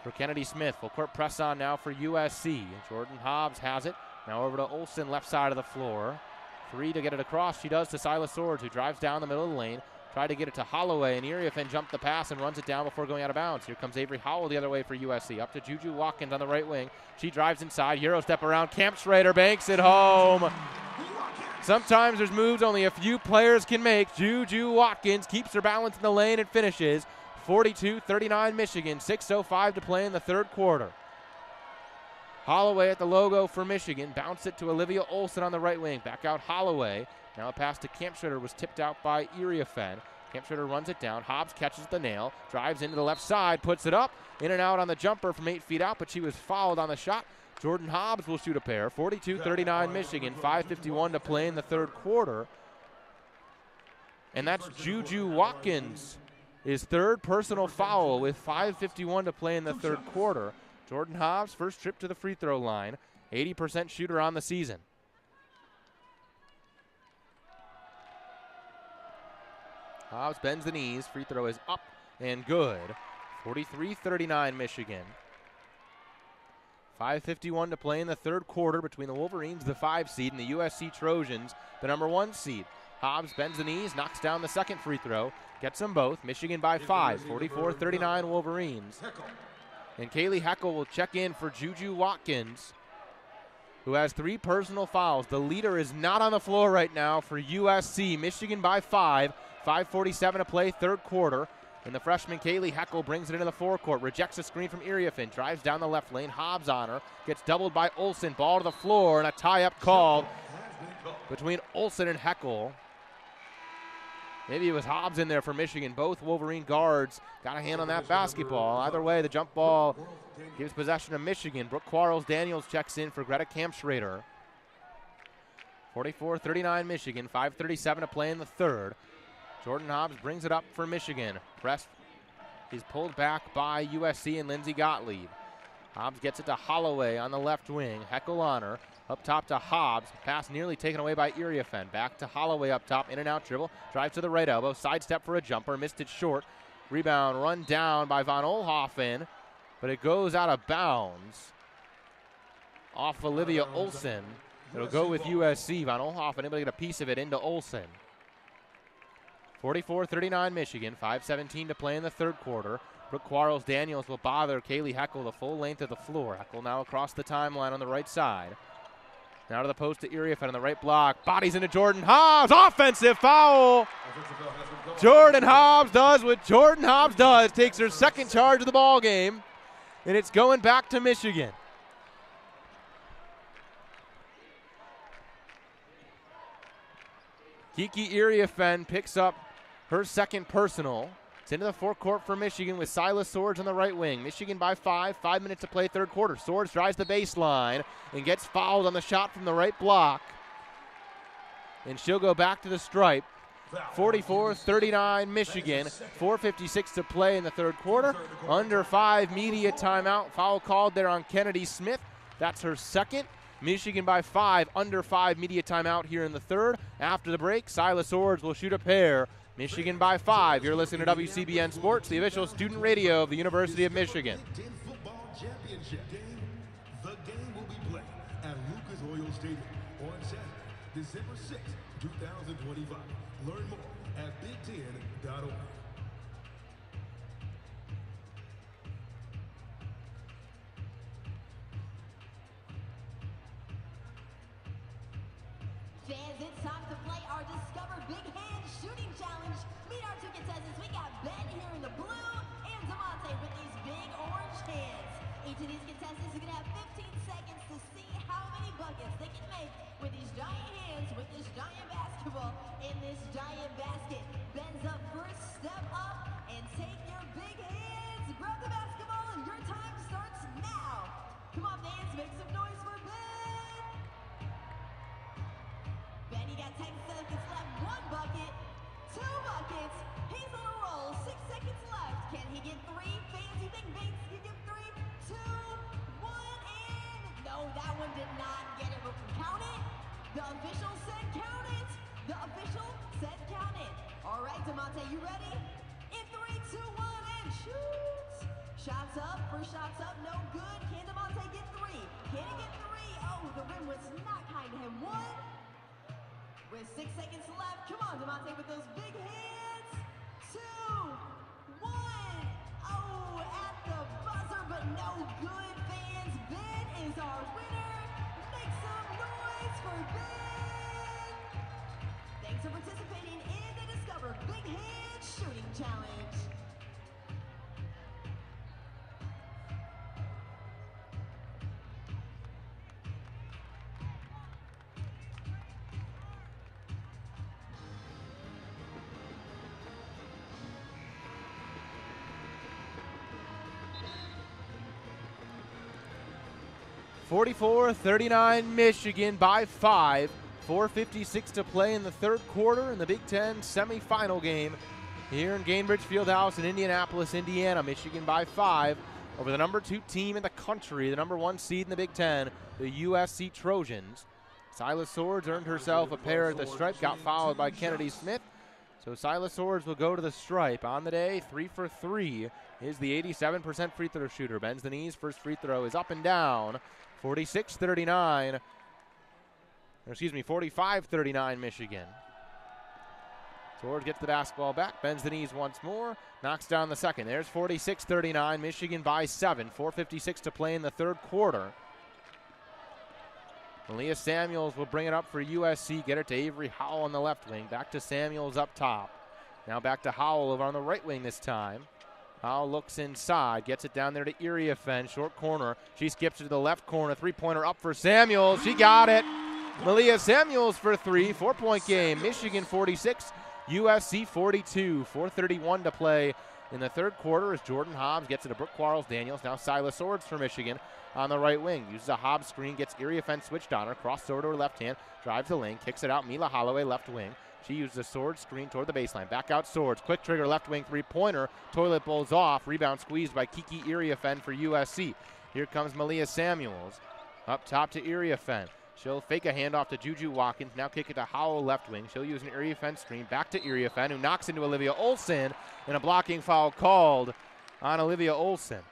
S1: for Kennedy Smith. Full court press on now for USC. Jordan Hobbs has it. Now over to Olson, left side of the floor. 3 to get it across. She does to Syla Swords, who drives down the middle of the lane. Tried to get it to Holloway, and Iriafen jumped the pass and runs it down before going out of bounds. Here comes Avery Howell the other way for USC. Up to JuJu Watkins on the right wing. She drives inside. Euro step around. Kampschroeder banks it home. Sometimes there's moves only a few players can make. JuJu Watkins keeps her balance in the lane and finishes. 42-39 Michigan. 6:05 to play in the third quarter. Holloway at the logo for Michigan. Bounce it to Olivia Olson on the right wing. Back out Holloway. Now a pass to Kampschroeder was tipped out by Iriafen. Kampschroeder runs it down. Hobbs catches the nail. Drives into the left side. Puts it up. In and out on the jumper from 8 feet out, but she was fouled on the shot. Jordan Hobbs will shoot a pair. 42-39 Michigan. 5:51 to play in the third quarter. And that's JuJu Watkins. His third personal foul with 5:51 to play in the third quarter. Jordan Hobbs, first trip to the free throw line. 80% shooter on the season. Hobbs bends the knees. Free throw is up and good. 43-39 Michigan. 5:51 to play in the third quarter between the Wolverines, the 5 seed, and the USC Trojans, the number 1 seed. Hobbs bends the knees, knocks down the second free throw, gets them both. Michigan by 5, 44-39 Wolverines. And Kaylee Heckel will check in for JuJu Watkins, who has 3 personal fouls. The leader is not on the floor right now for USC. Michigan by 5, 5:47 to play, third quarter. And the freshman Kaylee Heckel brings it into the forecourt, rejects a screen from Iriafen, drives down the left lane, Hobbs on her, gets doubled by Olson, ball to the floor, and a tie-up called between Olson and Heckel. Maybe it was Hobbs in there for Michigan. Both Wolverine guards got a hand on that basketball. Either way, the jump ball gives possession to Michigan. Brooke Quarles-Daniels checks in for Greta Kampschrader. 44-39 Michigan, 5:37 to play in the third. Jordan Hobbs brings it up for Michigan. Press is pulled back by USC and Lindsey Gottlieb. Hobbs gets it to Holloway on the left wing. Heckel on her. Up top to Hobbs. Pass nearly taken away by Iriafen. Back to Holloway up top. In and out dribble. Drives to the right elbow. Sidestep for a jumper. Missed it short. Rebound run down by Von Oelhoffen. But it goes out of bounds off Olivia Olson. It'll go with USC. Von Oelhoffen able to get a piece of it into Olson. 44-39 Michigan. 5:17 to play in the third quarter. Brooke Quarles-Daniels will bother Kaylee Heckel the full length of the floor. Heckel now across the timeline on the right side. Now to the post to Iriafen on the right block. Bodies into Jordan Hobbs. Offensive foul. Jordan Hobbs does what Jordan Hobbs does. Takes her second charge of the ball game. And it's going back to Michigan. Kiki Iriafen picks up her second personal. It's into the forecourt for Michigan with Syla Swords on the right wing. Michigan by 5. 5 minutes to play third quarter. Swords drives the baseline and gets fouled on the shot from the right block. And she'll go back to the stripe. 44-39 Michigan. 4:56 to play in the third quarter. Under 5 media timeout. Foul called there on Kennedy Smith. That's her second. Michigan by 5. Under 5 media timeout here in the third. After the break, Syla Swords will shoot a pair. Michigan by 5. You're listening to WCBN Sports, the official student radio of the University of Michigan.
S3: Big Ten Football Championship game. The game will be played at Lucas Oil Stadium on Saturday, December 6, 2025. Learn more at big10.org.
S2: Fans, it's time to play our Discover Big Hand Shooting Challenge. Meet our two contestants. We got Ben here in the blue and DeMonte with these big orange hands. Each of these contestants is going to have 15 seconds to see how many buckets they can make with these giant hands, with this giant basketball in this giant basket. Ben's up first, step up and take your big hands. Grab the basketball and your time starts now. Come on, fans, make some noise for Ben. Ben, you got 10 seconds left. 1 bucket, 2 buckets. He's on a roll. 6 seconds left. Can he get 3? Fans, you think Bates can get 3? 2, 1, and no, that one did not get it. But count it. The official said count it. The official said count it. All right, DeMonte, you ready? In 3, 2, 1, and shoot. Shots up. First shots up. No good. Can DeMonte get 3? Can he get 3? Oh, the rim was not kind to him. 1. With 6 seconds left, come on, DeMonte, with those big hands. 2, 1. Oh, at the buzzer, but no good, fans. Ben is our winner. Make some noise for Ben. Thanks for participating in the Discover Big Hand Shooting Challenge.
S1: (44-39) Michigan by 5. 4:56 to play in the third quarter in the Big Ten semifinal game here in Gainbridge Fieldhouse in Indianapolis, Indiana. Michigan by 5 over the number 2 team in the country, the number 1 seed in the Big Ten, the USC Trojans. Syla Swords earned herself a pair at the stripe, got fouled by Kennedy Smith. So Syla Swords will go to the stripe. On the day, 3 for 3 is the 87% free throw shooter. Bends the knees, first free throw is up and down. 45-39 Michigan. Swords gets the basketball back, bends the knees once more, knocks down the second. There's 46-39, Michigan by 7. 4:56 to play in the third quarter. Malia Samuels will bring it up for USC, get it to Avery Howell on the left wing. Back to Samuels up top. Now back to Howell over on the right wing this time. Howell looks inside, gets it down there to Iriafen, short corner. She skips it to the left corner, three-pointer up for Samuels. She got it. Malia Samuels for 3, 4-point game. Michigan 46, USC 42, 4:31 to play in the third quarter as Jordan Hobbs gets it to Brooke Quarles-Daniels. Now Syla Swords for Michigan on the right wing. Uses a Hobbs screen, gets Iriafen switched on her, crosses over to her left hand, drives the lane, kicks it out. Mila Holloway left wing. She uses a Swords screen toward the baseline. Back out Swords. Quick trigger left wing three-pointer. Toilet bowls off. Rebound squeezed by Kiki Iriafen for USC. Here comes Malia Samuels. Up top to Iriafen. She'll fake a handoff to JuJu Watkins. Now kick it to Howell left wing. She'll use an Iriafen screen. Back to Iriafen, who knocks into Olivia Olson. And a blocking foul called on Olivia Olson.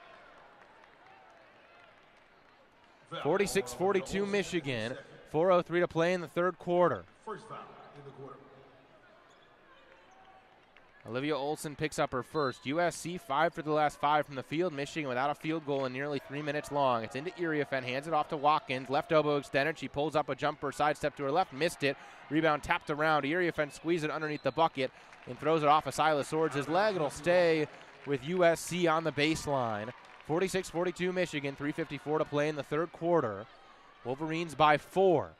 S1: 46-42 Michigan. 4:03 to play in the third quarter.
S3: First foul in the quarter.
S1: Olivia Olson picks up her first. USC 5 for the last 5 from the field. Michigan without a field goal in nearly 3 minutes long. It's into Iriafen, hands it off to Watkins. Left elbow extended. She pulls up a jumper, sidestep to her left, missed it. Rebound tapped around. Iriafen squeezes it underneath the bucket and throws it off of Syla Swords. His leg, it'll stay with USC on the baseline. 46-42 Michigan, 3:54 to play in the third quarter. Wolverines by 4.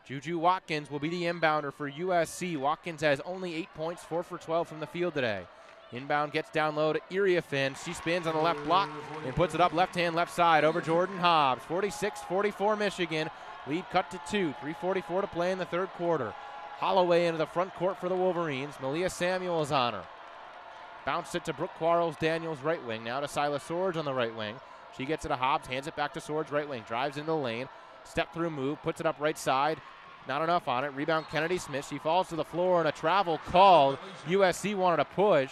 S1: JuJu Watkins will be the inbounder for USC. Watkins has only 8 points, 4 for 12 from the field today. Inbound gets down low to Iriafen. She spins on the left block and puts it up left hand, left side over Jordan Hobbs. 46-44 Michigan. Lead cut to 2. 3:44 to play in the third quarter. Holloway into the front court for the Wolverines. Malia Samuels on her. Bounced it to Brooke Quarles-Daniels right wing. Now to Syla Swords on the right wing. She gets it to Hobbs, hands it back to Swords right wing. Drives into the lane. Step through move, puts it up right side. Not enough on it. Rebound Kennedy Smith. She falls to the floor and a travel called. USC wanted a push,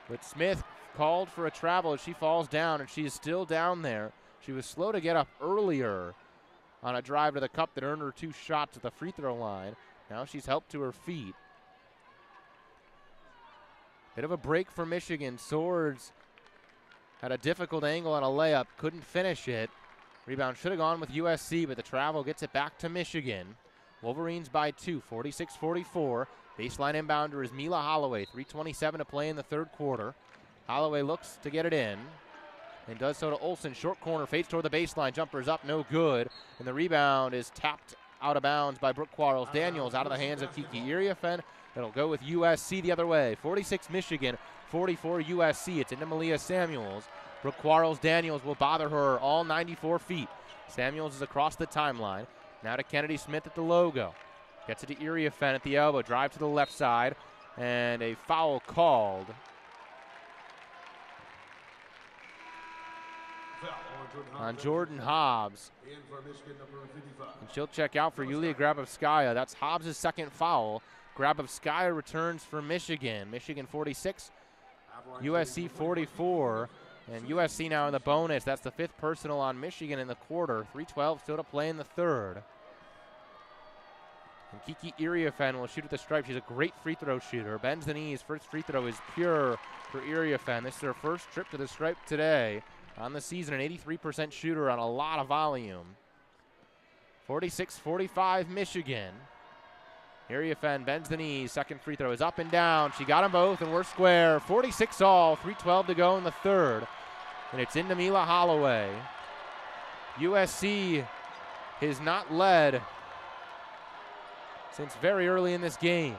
S1: but Smith called for a travel as she falls down, and she is still down there. She was slow to get up earlier on a drive to the cup that earned her 2 shots at the free throw line. Now she's helped to her feet. Bit of a break for Michigan. Swords had a difficult angle on a layup, couldn't finish it. Rebound should have gone with USC, but the travel gets it back to Michigan. Wolverines by 2, 46-44. Baseline inbounder is Mila Holloway. 3:27 to play in the third quarter. Holloway looks to get it in and does so to Olson. Short corner, fades toward the baseline. Jumper's up, no good. And the rebound is tapped out of bounds by Brooke Quarles-Daniels out of the hands of Kiki Iriafen. It'll go with USC the other way. 46 Michigan, 44 USC. It's into Malia Samuels. Brooke Quarles-Daniels will bother her all 94 feet. Samuels is across the timeline. Now to Kennedy Smith at the logo. Gets it to Iriafen at the elbow. Drive to the left side. And a foul called. On Jordan Hobbs. And she'll check out for Yulia Grabovskaya. That's Hobbs' second foul. Grabovskaya returns for Michigan. Michigan 46, USC 44. And USC now in the bonus. That's the 5th personal on Michigan in the quarter. 3:12 still to play in the third. And Kiki Iriafen will shoot at the stripe. She's a great free throw shooter. Bends the knees. First free throw is pure for Iriafen. This is her first trip to the stripe today. On the season, an 83% shooter on a lot of volume. 46-45 Michigan. Iriafen bends the knees. Second free throw is up and down. She got them both, and we're square. 46 all. 3:12 to go in the third. And it's into Mila Holloway. USC has not led since very early in this game.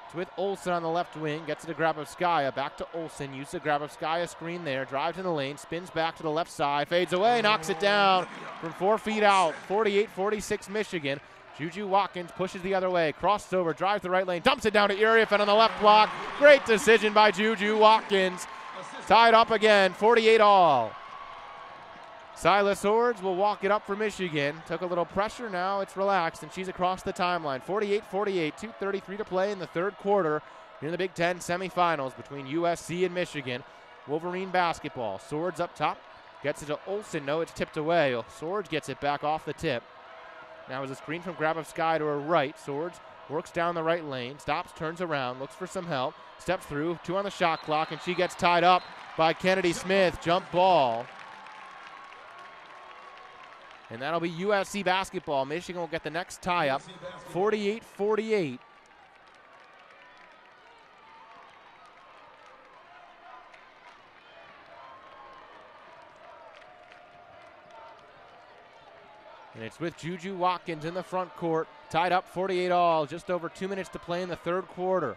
S1: It's with Olson on the left wing. Gets it to Grabovskaya. Back to Olson. Uses the Grabovskaya screen there. Drives in the lane. Spins back to the left side. Fades away. Knocks it down from 4 feet out. 48-46 Michigan. JuJu Watkins pushes the other way. Crosses over. Drives the right lane. Dumps it down to Iriafen on the left block. Great decision by JuJu Watkins. Tied up again. 48 all. Syla Swords will walk it up for Michigan. Took a little pressure, now it's relaxed, and she's across the timeline. 48-48, 2:33 to play in the third quarter in the Big Ten semifinals between USC and Michigan. Wolverine basketball. Swords up top. Gets it to Olson. No, it's tipped away. Swords gets it back off the tip. Now is a screen from Grabovskaya to her right. Swords works down the right lane. Stops, turns around, looks for some help. Steps through, 2 on the shot clock, and she gets tied up by Kennedy Smith. Jump ball. And that'll be USC basketball. Michigan will get the next tie up, 48-48. And it's with JuJu Watkins in the front court, tied up 48 all, just over 2 minutes to play in the third quarter.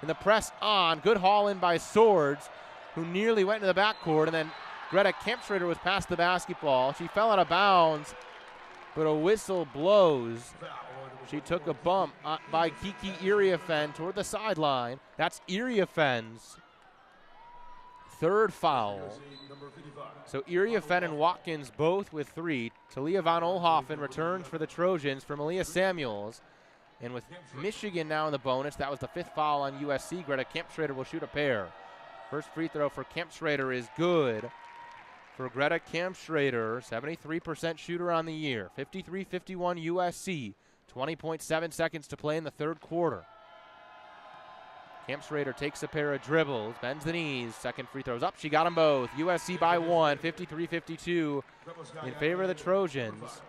S1: And the press on. Good haul in by Swords, who nearly went into the backcourt. And then Greta Kempschrader was past the basketball. She fell out of bounds, but a whistle blows. She took a bump by Kiki Iriafen toward the sideline. That's Iriafen's third foul. So Iriafen and Watkins both with 3. Talia von Oelhoffen returns for the Trojans for Malia Samuels. And with Michigan now in the bonus, that was the 5th foul on USC. Greta Kempschrader will shoot a pair. First free throw for Kempschrader is good. For Greta Kempschrader, 73% shooter on the year. 53-51 USC. 20.7 seconds to play in the third quarter. Kempschrader takes a pair of dribbles, bends the knees, second free throws up. She got them both. USC by 1, 53-52 in favor of the Trojans.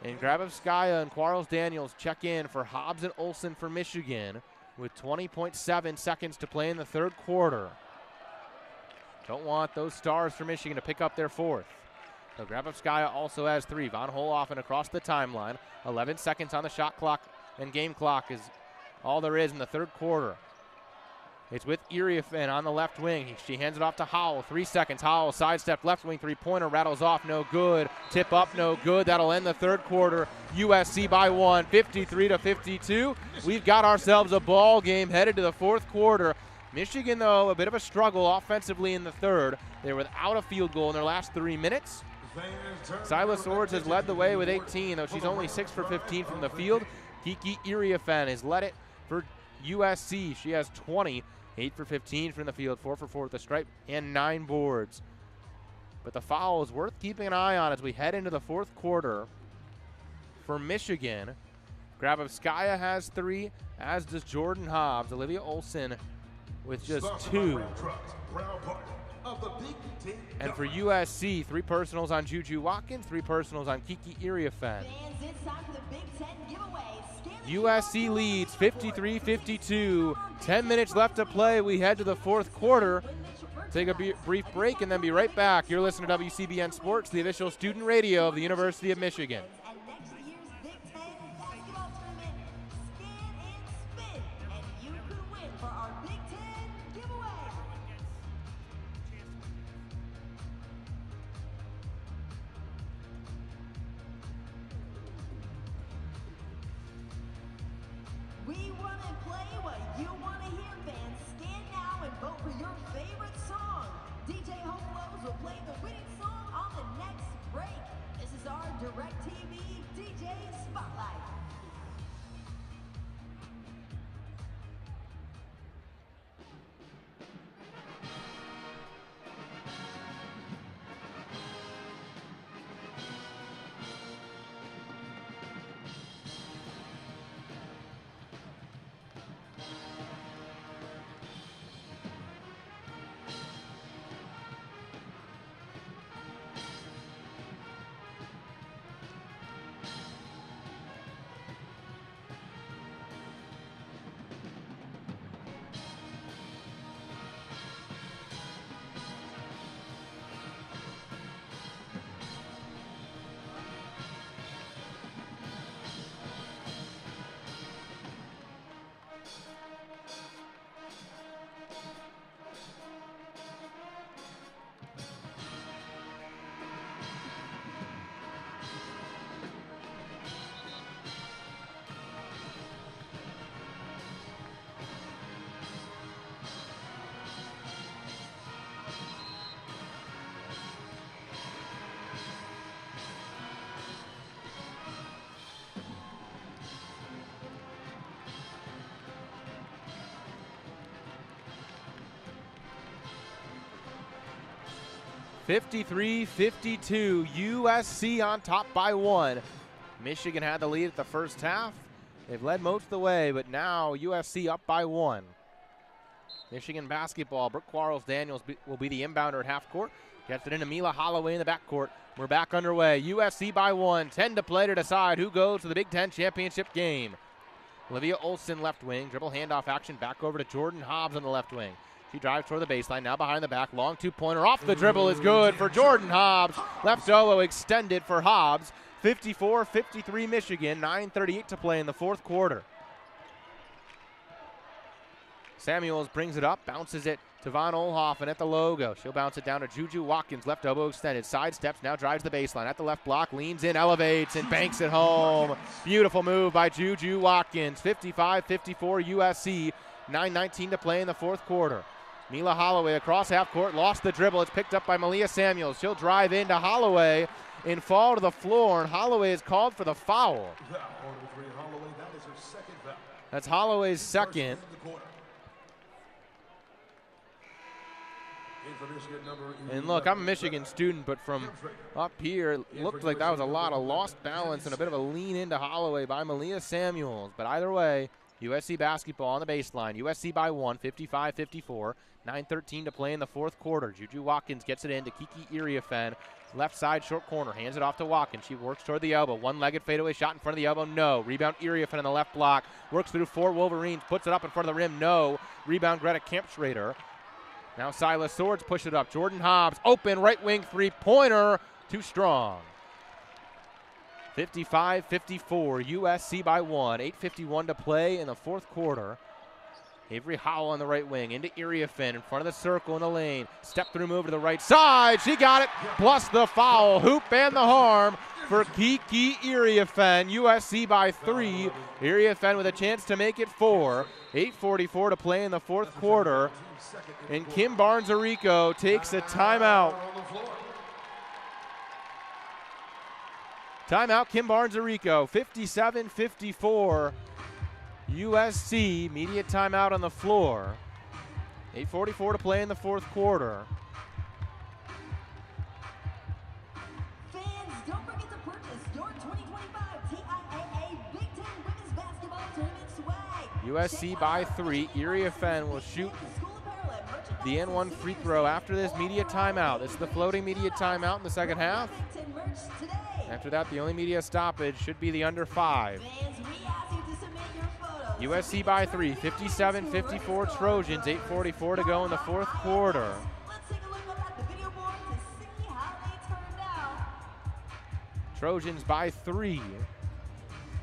S1: And Grabovskaya and Quarles Daniels check in for Hobbs and Olson for Michigan with 20.7 seconds to play in the third quarter. Don't want those stars for Michigan to pick up their 4th. So Grabovskaya also has 3. Von Oelhoffen across the timeline. 11 seconds on the shot clock, and game clock is all there is in the third quarter. It's with Iriafen on the left wing. She hands it off to Howell. 3 seconds. Howell sidestep left wing three-pointer. Rattles off. No good. Tip up. No good. That'll end the third quarter. USC by 1. 53-52. We've got ourselves a ball game headed to the fourth quarter. Michigan, though, a bit of a struggle offensively in the third. They were without a field goal in their last 3 minutes. Syla Swords has led the way with 18, though she's only 6 for 15 from the field. Kiki Iriafen has led it for USC. She has 20, 8 for 15 from the field, 4 for 4 with the stripe, and 9 boards. But the foul is worth keeping an eye on as we head into the fourth quarter for Michigan. Grabovskaya has 3, as does Jordan Hobbs. Olivia Olson with just 2. And for USC, 3 personals on JuJu Watkins, 3 personals on Kiki Iriafen. USC leads 53-52. 10 minutes left to play. We head to the fourth quarter. Take a brief break and then be right back. You're listening to WCBN Sports, the official student radio of the University of Michigan. 53-52, USC on top by 1. Michigan had the lead at the first half. They've led most of the way, but now USC up by 1. Michigan basketball, Brooke Quarles Daniels will be the inbounder at half court. Gets it into Mila Holloway in the backcourt. We're back underway. USC by 1, 10 to play to decide who goes to the Big Ten championship game. Olivia Olson left wing, dribble handoff action back over to Jordan Hobbs on the left wing. She drives toward the baseline, now behind the back. Long two-pointer off the dribble is good for Jordan Hobbs. Left elbow extended for Hobbs. 54-53 Michigan, 9:38 to play in the fourth quarter. Samuels brings it up, bounces it to Von Olhoffen at the logo. She'll bounce it down to JuJu Watkins, left elbow extended, sidesteps, now drives the baseline at the left block, leans in, elevates, and banks it home. Beautiful move by JuJu Watkins. 55-54 USC, 9:19 to play in the fourth quarter. Mila Holloway across half court, lost the dribble. It's picked up by Malia Samuels. She'll drive into Holloway and fall to the floor, and Holloway is called for the foul. That's Holloway's second. And look, I'm a Michigan student, but from up here, it looked like that was a lot of lost balance and a bit of a lean into Holloway by Malia Samuels. But either way, USC basketball on the baseline. USC by 1, 55-54. 9:13 to play in the fourth quarter. JuJu Watkins gets it in to Kiki Iriafen. Left side, short corner, hands it off to Watkins. She works toward the elbow. One-legged fadeaway shot in front of the elbow, no. Rebound Iriafen on the left block. Works through 4 Wolverines, puts it up in front of the rim, no. Rebound Greta Kempschrader. Now Syla Swords push it up. Jordan Hobbs, open right wing three-pointer, too strong. 55-54, USC by 1. 8:51 to play in the fourth quarter. Avery Howell on the right wing, into Iriafen, in front of the circle in the lane. Step through move to the right side, she got it, plus the foul. Hoop and the harm for Kiki Iriafen. USC by 3. Iriafen with a chance to make it 4. 8:44 to play in the fourth quarter. And Kim Barnes Arico takes a timeout. Timeout, Kim Barnes Arico. 57-54. USC, media timeout on the floor. 8:44 to play in the fourth quarter.
S2: Fans, don't forget to purchase your 2025 TIAA Big Ten Women's Basketball Tournament swag.
S1: USC by 3. Iriafen will shoot the N1 free throw after this media timeout. This is the floating media timeout in the second half. After that, the only media stoppage should be the under 5. USC by 3, 57-54 Trojans, 8:44 to go in the fourth quarter.
S2: Let's take a look at the video board to see how they turned out.
S1: Trojans by 3.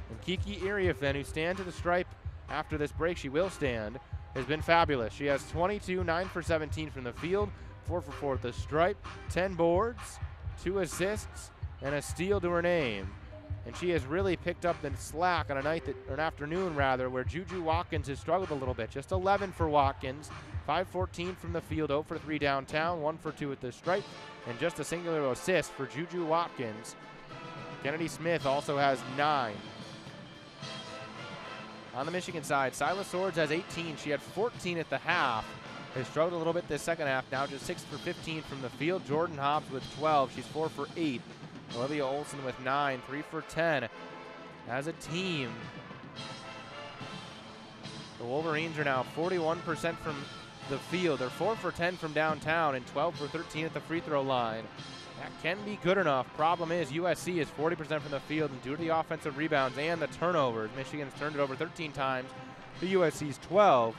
S1: And Kiki Iriafen, who stands at the stripe after this break, she will stand, has been fabulous. She has 22, 9 for 17 from the field, 4 for 4 at the stripe, 10 boards, 2 assists, and a steal to her name. And she has really picked up the slack on a night that, or an afternoon rather, where JuJu Watkins has struggled a little bit. Just 11 for Watkins, 5-14 from the field, 0 for 3 downtown, 1 for 2 at the stripe, and just a singular assist for JuJu Watkins. Kennedy Smith also has 9. On the Michigan side, Syla Swords has 18. She had 14 at the half. Has struggled a little bit this second half, now just 6 for 15 from the field. Jordan Hobbs with 12. She's 4 for 8. Olivia Olson with 9, 3 for 10. As a team, the Wolverines are now 41% from the field. They're 4 for 10 from downtown and 12 for 13 at the free throw line. That can be good enough. Problem is USC is 40% from the field, and due to the offensive rebounds and the turnovers, Michigan's turned it over 13 times to USC's 12.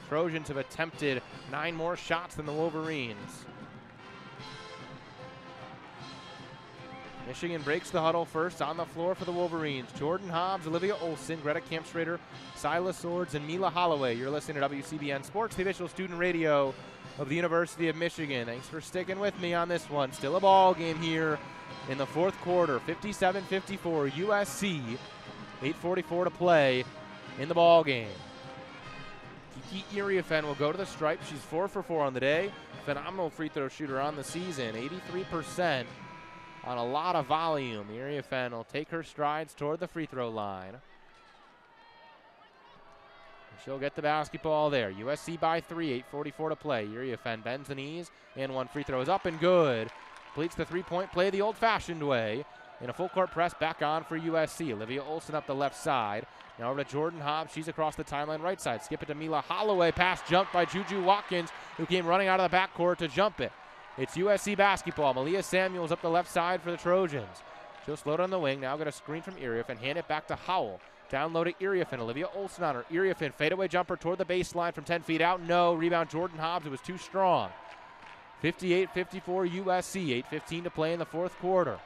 S1: Trojans have attempted 9 more shots than the Wolverines. Michigan breaks the huddle first on the floor for the Wolverines. Jordan Hobbs, Olivia Olson, Greta Kempschrader, Syla Swords, and Mila Holloway. You're listening to WCBN Sports, the official student radio of the University of Michigan. Thanks for sticking with me on this one. Still a ball game here in the fourth quarter. 57-54 USC. 8:44 to play in the ball game. Kiki Iriafen will go to the stripe. She's 4 for 4 on the day. Phenomenal free throw shooter on the season. 83%. On a lot of volume. Iriafen will take her strides toward the free throw line. She'll get the basketball there. USC by 3, 8:44 to play. Iriafen bends the knees, and one free throw is up and good. Completes the three-point play the old-fashioned way. In a full court press back on for USC. Olivia Olson up the left side. Now over to Jordan Hobbs. She's across the timeline right side. Skip it to Mila Holloway. Pass jumped by JuJu Watkins, who came running out of the backcourt to jump it. It's USC basketball. Malia Samuels up the left side for the Trojans. She'll slow it on the wing. Now get a screen from Iriafen. Hand it back to Howell. Down low to Iriafen. Olivia Olson on her. Iriafen fadeaway jumper toward the baseline from 10 feet out. No. Rebound Jordan Hobbs. It was too strong. 58-54 USC. 8:15 to play in the fourth quarter.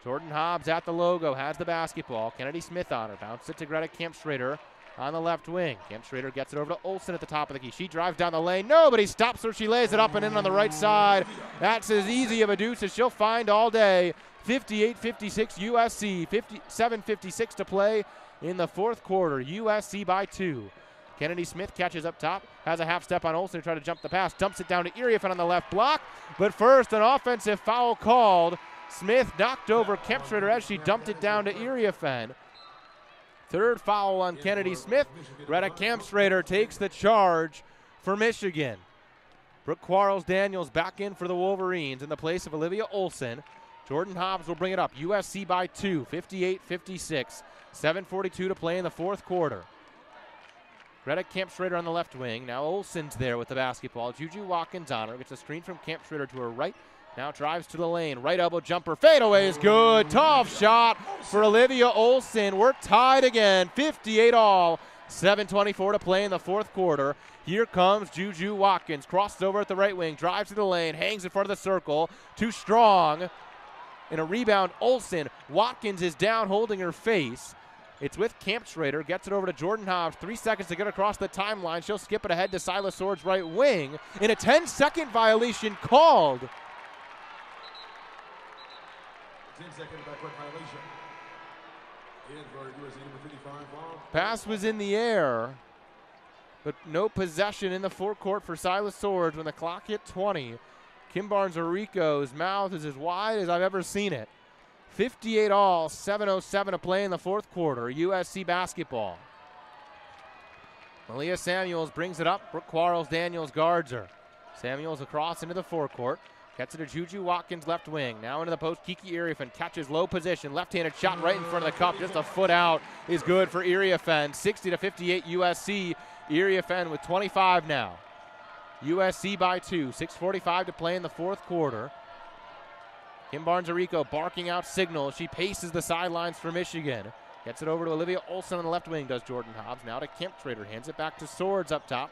S1: Jordan Hobbs at the logo. Has the basketball. Kennedy Smith on her. Bounces it to Greta Kempschrader. on the left wing. Kim Schrader gets it over to Olson at the top of the key. She drives down the lane. Nobody stops her. She lays it up and in on the right side. That's as easy of a deuce as she'll find all day. 58-56 USC. 57-56 to play in the fourth quarter. USC by 2. Kennedy Smith catches up top, has a half step on Olson to try to jump the pass, dumps it down to Iriafen on the left block, but first an offensive foul called. Smith knocked over Kempschrader as she dumped it down to Iriafen. Third foul on Kennedy Smith. Rayah Kempschrader takes the charge for Michigan. Brooke Quarles-Daniels back in for the Wolverines in the place of Olivia Olson. Jordan Hobbs will bring it up. USC by 2, 58-56. 7:42 to play in the fourth quarter. Rayah Kempschrader on the left wing. Now Olson's there with the basketball. JuJu Watkins on her. Gets a screen from Kempschrader to her right. Now drives to the lane. Right elbow jumper. Fadeaway is good. Tough shot for Olivia Olson. We're tied again. 58 all. 7:24 to play in the fourth quarter. Here comes JuJu Watkins. Crosses over at the right wing. Drives to the lane. Hangs in front of the circle. Too strong. In a rebound, Olson. Watkins is down holding her face. It's with Kempschrader. Gets it over to Jordan Hobbs. 3 seconds to get across the timeline. She'll skip it ahead to Syla Swords' right wing. In a 10-second violation called.
S3: 10-second backcourt violation. In for USC number 55 foul.
S1: Pass was in the air, but no possession in the forecourt for Syla Swords when the clock hit 20. Kim Barnes Arico's mouth is as wide as I've ever seen it. 58 all, 7:07 to play in the fourth quarter. USC basketball. Malia Samuels brings it up. Brooke Quarles-Daniels guards her. Samuels across into the forecourt. Gets it to JuJu Watkins left wing. Now into the post. Kiki Iriafen catches low position. Left-handed shot right in front of the cup. Just a foot out is good for Iriafen. 60-58 USC. Iriafen with 25 now. USC by 2. 6:45 to play in the fourth quarter. Kim Barnes Arico barking out signals. She paces the sidelines for Michigan. Gets it over to Olivia Olson on the left wing, does Jordan Hobbs. Now to Kempschrader. Hands it back to Swords up top.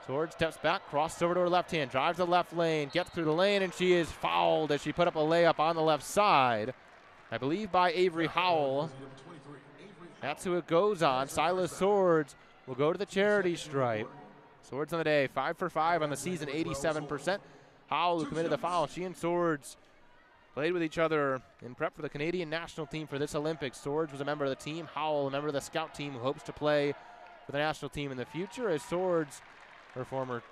S1: Swords steps back, crosses over to her left hand, drives the left lane, gets through the lane, and she is fouled as she put up a layup on the left side. I believe by Avery Howell. That's who it goes on. Syla Swords will go to the charity stripe. Swords on the day, 5 for 5 on the season, 87%. Howell, who committed the foul, she and Swords played with each other in prep for the Canadian national team for this Olympics. Swords was a member of the team. Howell, a member of the scout team who hopes to play for the national team in the future. As Swords, her former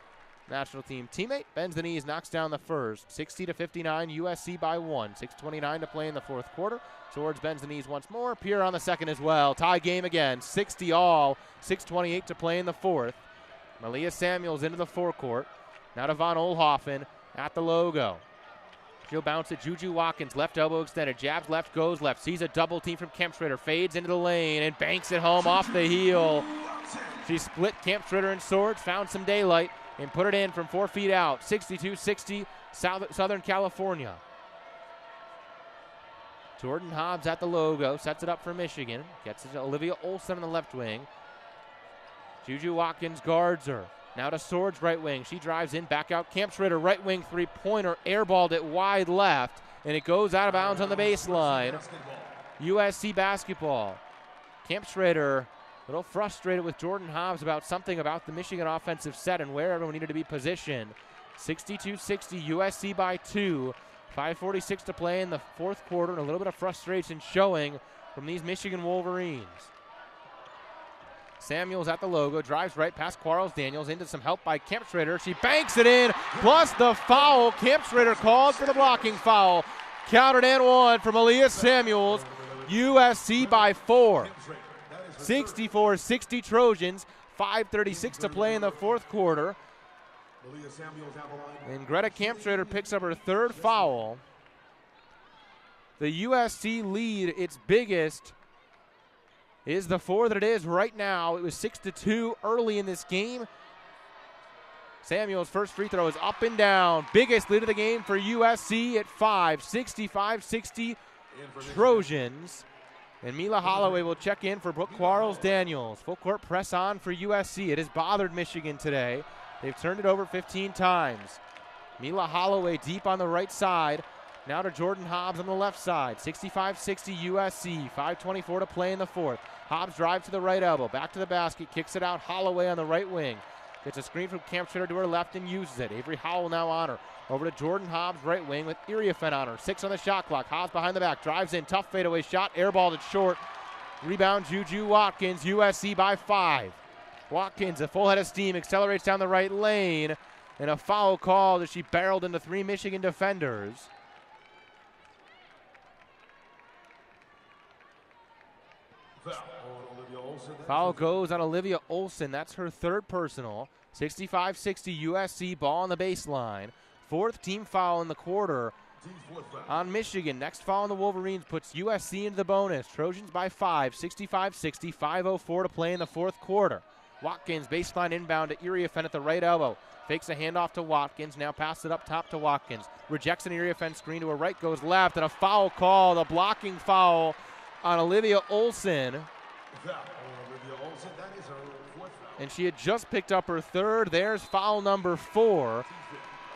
S1: national team teammate, bends the knees, knocks down the first. 60-59, USC by 1. 6:29 to play in the fourth quarter. Swords bends the knees once more. Pierre on the second as well. Tie game again, 60 all. 6:28 to play in the fourth. Malia Samuels into the forecourt. Now to Von Oelhoffen at the logo. She'll bounce it. JuJu Watkins, left elbow extended. Jabs left, goes left. Sees a double team from Kempschrader. Fades into the lane and banks it home off the heel. She split Kempschrader and Swords, found some daylight, and put it in from 4 feet out. 62-60, Southern California. Jordan Hobbs at the logo, sets it up for Michigan. Gets it to Olivia Olson on the left wing. JuJu Watkins guards her. Now to Swords right wing. She drives in, back out. Kempschrader right wing three-pointer, airballed it wide left, and it goes out of bounds on the baseline. USC basketball. Kempschrader a little frustrated with Jordan Hobbs about something about the Michigan offensive set and where everyone needed to be positioned. 62-60, USC by 2. 5:46 to play in the fourth quarter, and a little bit of frustration showing from these Michigan Wolverines. Samuels at the logo, drives right past Quarles-Daniels into some help by Kempschrader. She banks it in, plus the foul. Kempschrader called for the blocking foul. Counted and one from Malia Samuels. USC by 4. 64-60 Trojans. 5:36 to play in the fourth quarter. And Rayah Kempschrader picks up her third foul. The USC lead, its biggest, is the 4 that it is right now. It was 6-2 early in this game. Samuel's first free throw is up and down. Biggest lead of the game for USC at 5. 65-60 Trojans. And Mila Holloway will check in for Brooke Quarles-Daniels. Full court press on for USC. It has bothered Michigan today. They've turned it over 15 times. Mila Holloway deep on the right side. Now to Jordan Hobbs on the left side. 65-60 USC. 5:24 to play in the fourth. Hobbs drive to the right elbow. Back to the basket. Kicks it out. Holloway on the right wing. Gets a screen from Camp Schroeder to her left and uses it. Avery Howell now on her. Over to Jordan Hobbs, right wing with Iriafen on her. 6 on the shot clock. Hobbs behind the back. Drives in. Tough fadeaway shot. Airballed it short. Rebound JuJu Watkins. USC by 5. Watkins, a full head of steam, accelerates down the right lane. And a foul called as she barreled into 3 Michigan defenders. Foul goes on Olivia Olson. That's her 3rd personal. 65-60 USC, ball on the baseline. 4th team foul in the quarter on Michigan. Next foul on the Wolverines puts USC into the bonus. Trojans by 5, 65-60, 5:04 to play in the 4th quarter. Watkins, baseline inbound to Iriafen at the right elbow. Fakes a handoff to Watkins, now passes it up top to Watkins. Rejects an Iriafen screen to her right, goes left, and a foul call, a blocking foul on Olivia Olson. And she had just picked up her 3rd. There's foul number 4.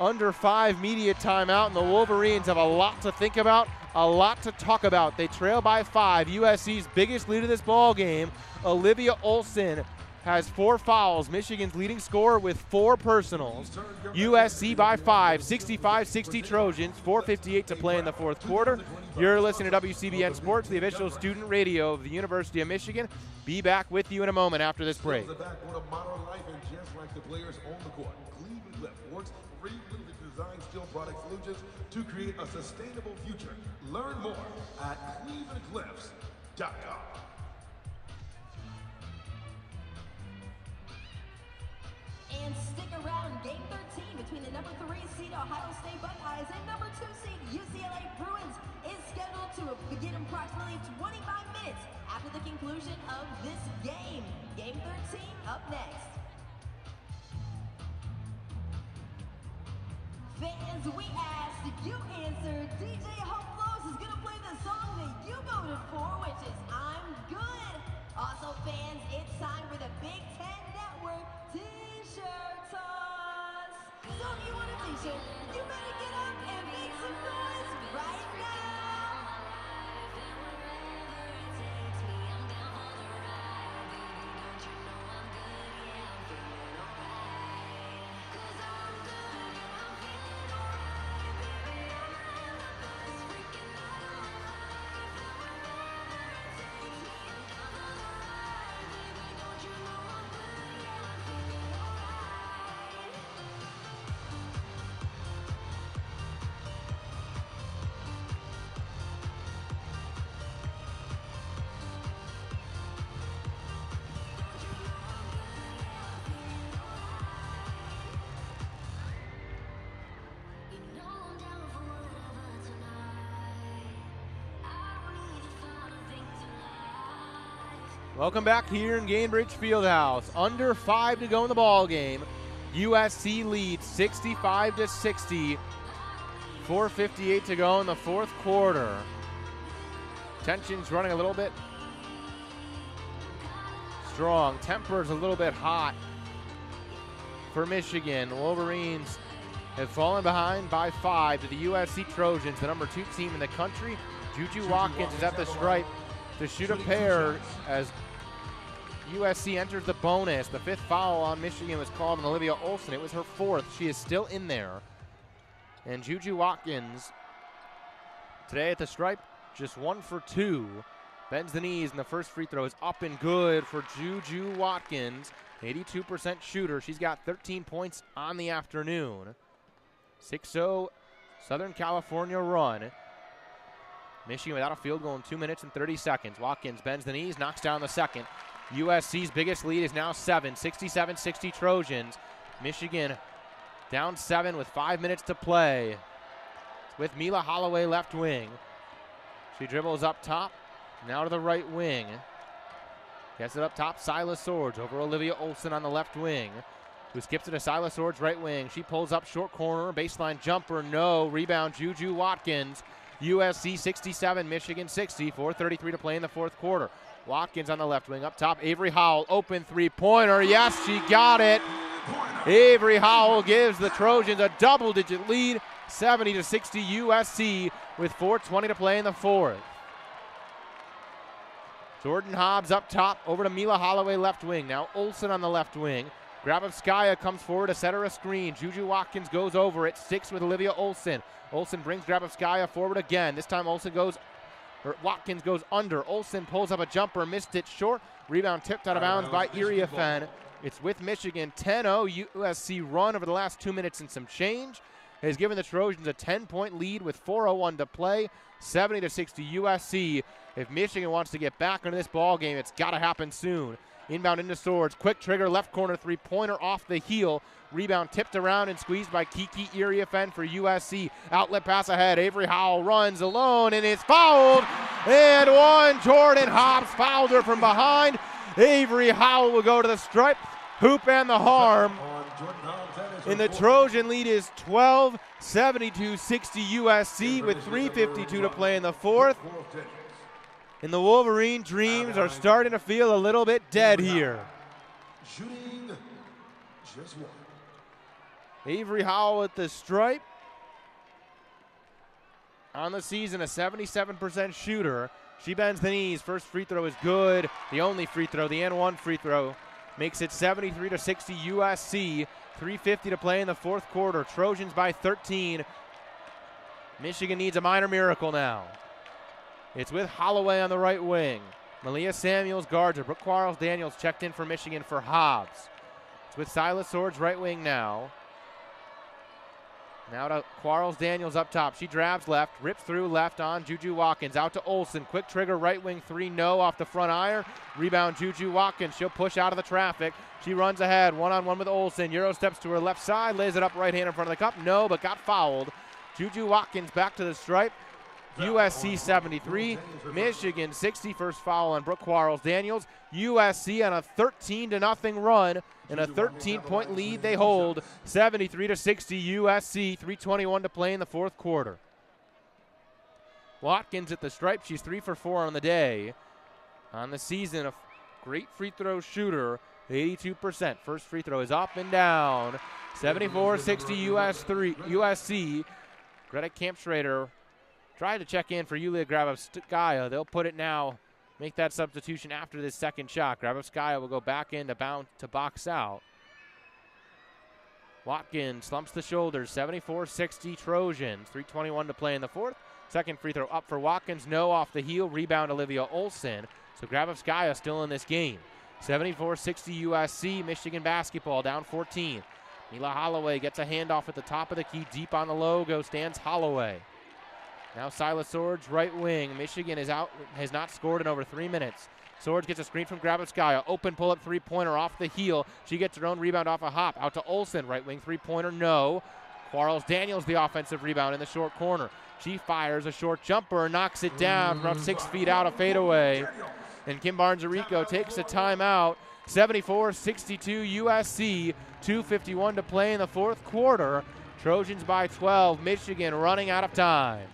S1: Under 5 media timeout, and the Wolverines have a lot to think about, a lot to talk about. They trail by 5. USC's biggest lead of this ball game. Olivia Olson has 4 fouls. Michigan's leading scorer with 4 personals. USC by 5, 65-60 Trojans, 4:58 to play in the 4th quarter. You're listening to WCBN Sports, the official student radio of the University of Michigan. Be back with you in a moment after this break.
S3: The backbone of modern life, and just like the players on the court, Cleveland Cliff works free-moving design steel product solutions to create a sustainable future. Learn more at clevelandcliffs.com.
S2: And stick around. Game 13 between the number 3 seed Ohio State Buckeyes and number 2 seed UCLA Bruins is scheduled to begin approximately 25 minutes after the conclusion of this game. Game 13 up next. Fans, we asked, you answered. DJ Hope Flows is going to play the song that you voted for, which is I'm Good. Also, fans, it's time for the Big Ten Network T-shirt toss. So if you want a T-shirt, you better get up and make some noise right now.
S1: Welcome back here in Gainbridge Fieldhouse. Under 5 to go in the ball game. USC leads 65-60. 4:58 to go in the 4th quarter. Tension's running a little bit strong. Temper's a little bit hot for Michigan. The Wolverines have fallen behind by 5 to the USC Trojans, the number 2 team in the country. JuJu Watkins is at the stripe to shoot a pair as USC enters the bonus. The 5th foul on Michigan was called on Olivia Olson. It was her 4th. She is still in there. And JuJu Watkins today at the stripe, just 1 for 2. Bends the knees, and the first free throw is up and good for JuJu Watkins. 82% shooter. She's got 13 points on the afternoon. 6-0 Southern California run. Michigan without a field goal in 2 minutes and 30 seconds. Watkins bends the knees, knocks down the second. USC's biggest lead is now 7, 67-60 Trojans. Michigan down 7 with 5 minutes to play. With Mila Holloway left wing. She dribbles up top, now to the right wing. Gets it up top, Syla Swords over Olivia Olson on the left wing, who skips it to Syla Swords right wing. She pulls up short corner, baseline jumper, no. Rebound, JuJu Watkins. USC 67, Michigan 60, 4:33 to play in the 4th quarter. Watkins on the left wing, up top, Avery Howell, open three-pointer. Yes, she got it. Avery Howell gives the Trojans a double-digit lead, 70-60 USC with 4:20 to play in the fourth. Jordan Hobbs up top, over to Mila Holloway left wing. Now Olson on the left wing. Grabowskaia comes forward to set her a screen. JuJu Watkins goes over it, sticks with Olivia Olson. Olson brings Grabowskaia forward again. This time Watkins goes under. Olson pulls up a jumper, missed it short. Rebound tipped out of bounds by Iriafen. It's with Michigan. 10-0 USC run over the last 2 minutes and some change has given the Trojans a 10-point lead with 4:01 to play. 70-60 USC. If Michigan wants to get back into this ball game, it's got to happen soon. Inbound into Swords. Quick trigger, left corner three-pointer off the heel. Rebound tipped around and squeezed by Kiki Iriafen for USC. Outlet pass ahead. Avery Howell runs alone and is fouled. And one. Jordan Hobbs fouled her from behind. Avery Howell will go to the stripe. Hoop and the harm. And the Trojan lead is 12, 72-60 USC with 3:52 to play in the fourth. And the Wolverine dreams are starting to feel a little bit dead here.
S3: Shooting just one.
S1: Avery Howell at the stripe. On the season, a 77% shooter. She bends the knees. First free throw is good. The only free throw, the N1 free throw, makes it 73-60 USC. 3:50 to play in the fourth quarter. Trojans by 13. Michigan needs a minor miracle now. It's with Holloway on the right wing. Malia Samuels guards her. Brooke Quarles-Daniels checked in for Michigan for Hobbs. It's with Syla Swords right wing now. Now to Quarles-Daniels up top. She drabs left, rips through left on JuJu Watkins. Out to Olson. Quick trigger, right wing three, no off the front iron. Rebound JuJu Watkins. She'll push out of the traffic. She runs ahead, one-on-one with Olson. Euro steps to her left side, lays it up right hand in front of the cup. No, but got fouled. JuJu Watkins back to the stripe. USC 73, Michigan 60. First foul on Brooke Quarles-Daniels. USC on a 13-0 run and a 13-point lead they hold. 73-60 USC. 3:21 to play in the fourth quarter. Watkins at the stripe. She's 3 for 4 on the day. On the season, a great free throw shooter. 82%. First free throw is up and down. 74-60 USC. Greta Kampschrader tried to check in for Yulia Grabowskaia. They'll put it now, make that substitution after this second shot. Grabowskaia will go back in to box out. Watkins slumps the shoulders. 74-60 Trojans. 3:21 to play in the fourth. Second free throw up for Watkins. No off the heel. Rebound Olivia Olson. So Grabowskaia still in this game. 74-60 USC. Michigan basketball down 14. Mila Holloway gets a handoff at the top of the key. Deep on the logo stands Holloway. Now Syla Swords, right wing. Michigan is out, has not scored in over 3 minutes. Swords gets a screen from Grabowskaia. Open pull-up three-pointer off the heel. She gets her own rebound off a hop. Out to Olson, right wing three-pointer, no. Quarles-Daniels the offensive rebound in the short corner. She fires a short jumper, knocks it down from 6 feet out, a fadeaway. And Kim Barnes Arico takes a timeout. 74-62 USC. 2:51 to play in the fourth quarter. Trojans by 12. Michigan running out of time.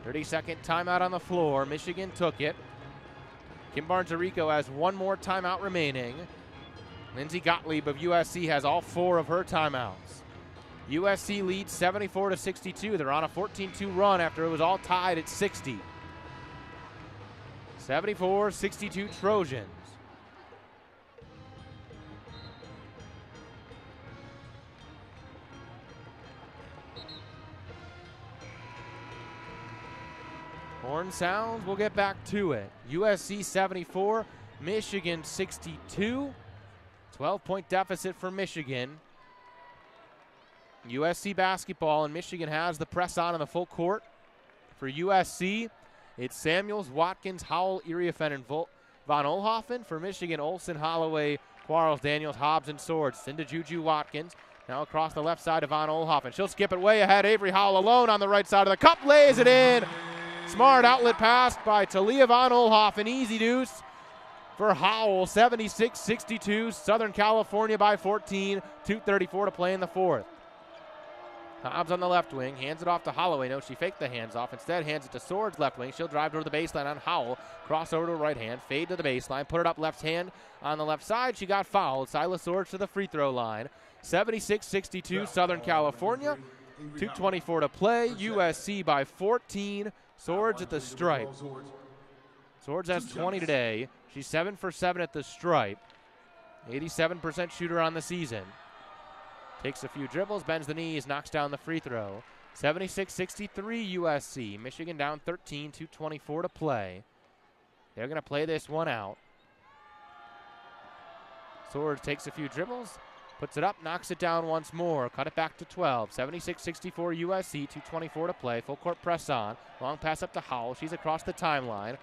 S1: 30-second timeout on the floor. Michigan took it. Kim Barnes Arico has one more timeout remaining. Lindsey Gottlieb of USC has all 4 of her timeouts. USC leads 74-62. They're on a 14-2 run after it was all tied at 60. 74-62 Trojans. Horn sounds, we'll get back to it. USC 74, Michigan 62. 12-point deficit for Michigan. USC basketball, and Michigan has the press on in the full court. For USC, it's Samuels, Watkins, Howell, Iriafen, and Von Oelhoffen. For Michigan, Olson, Holloway, Quarles-Daniels, Hobbs, and Swords. Into JuJu Watkins. Now across the left side of Von Oelhoffen. She'll skip it way ahead. Avery Howell alone on the right side of the cup. Lays it in. Smart outlet pass by Talia Von Oelhoffen. Easy deuce for Howell. 76-62. Southern California by 14. 2:34 to play in the fourth. Hobbs on the left wing, hands it off to Holloway. No, she faked the hands off. Instead, hands it to Swords left wing. She'll drive toward the baseline on Howell. Cross over to the right hand, fade to the baseline, put it up left hand on the left side. She got fouled. Syla Swords to the free throw line. 76-62 Southern California. 2:24 to play. USC by 14. Swords at the stripe. Swords has 20 today. She's 7 for 7 at the stripe. 87% shooter on the season. Takes a few dribbles, bends the knees, knocks down the free throw. 76-63 USC. Michigan down 13, 2:24 to play. They're going to play this one out. Swords takes a few dribbles, puts it up, knocks it down once more. Cut it back to 12. 76-64 USC, 2:24 to play. Full court press on. Long pass up to Howell. She's across the timeline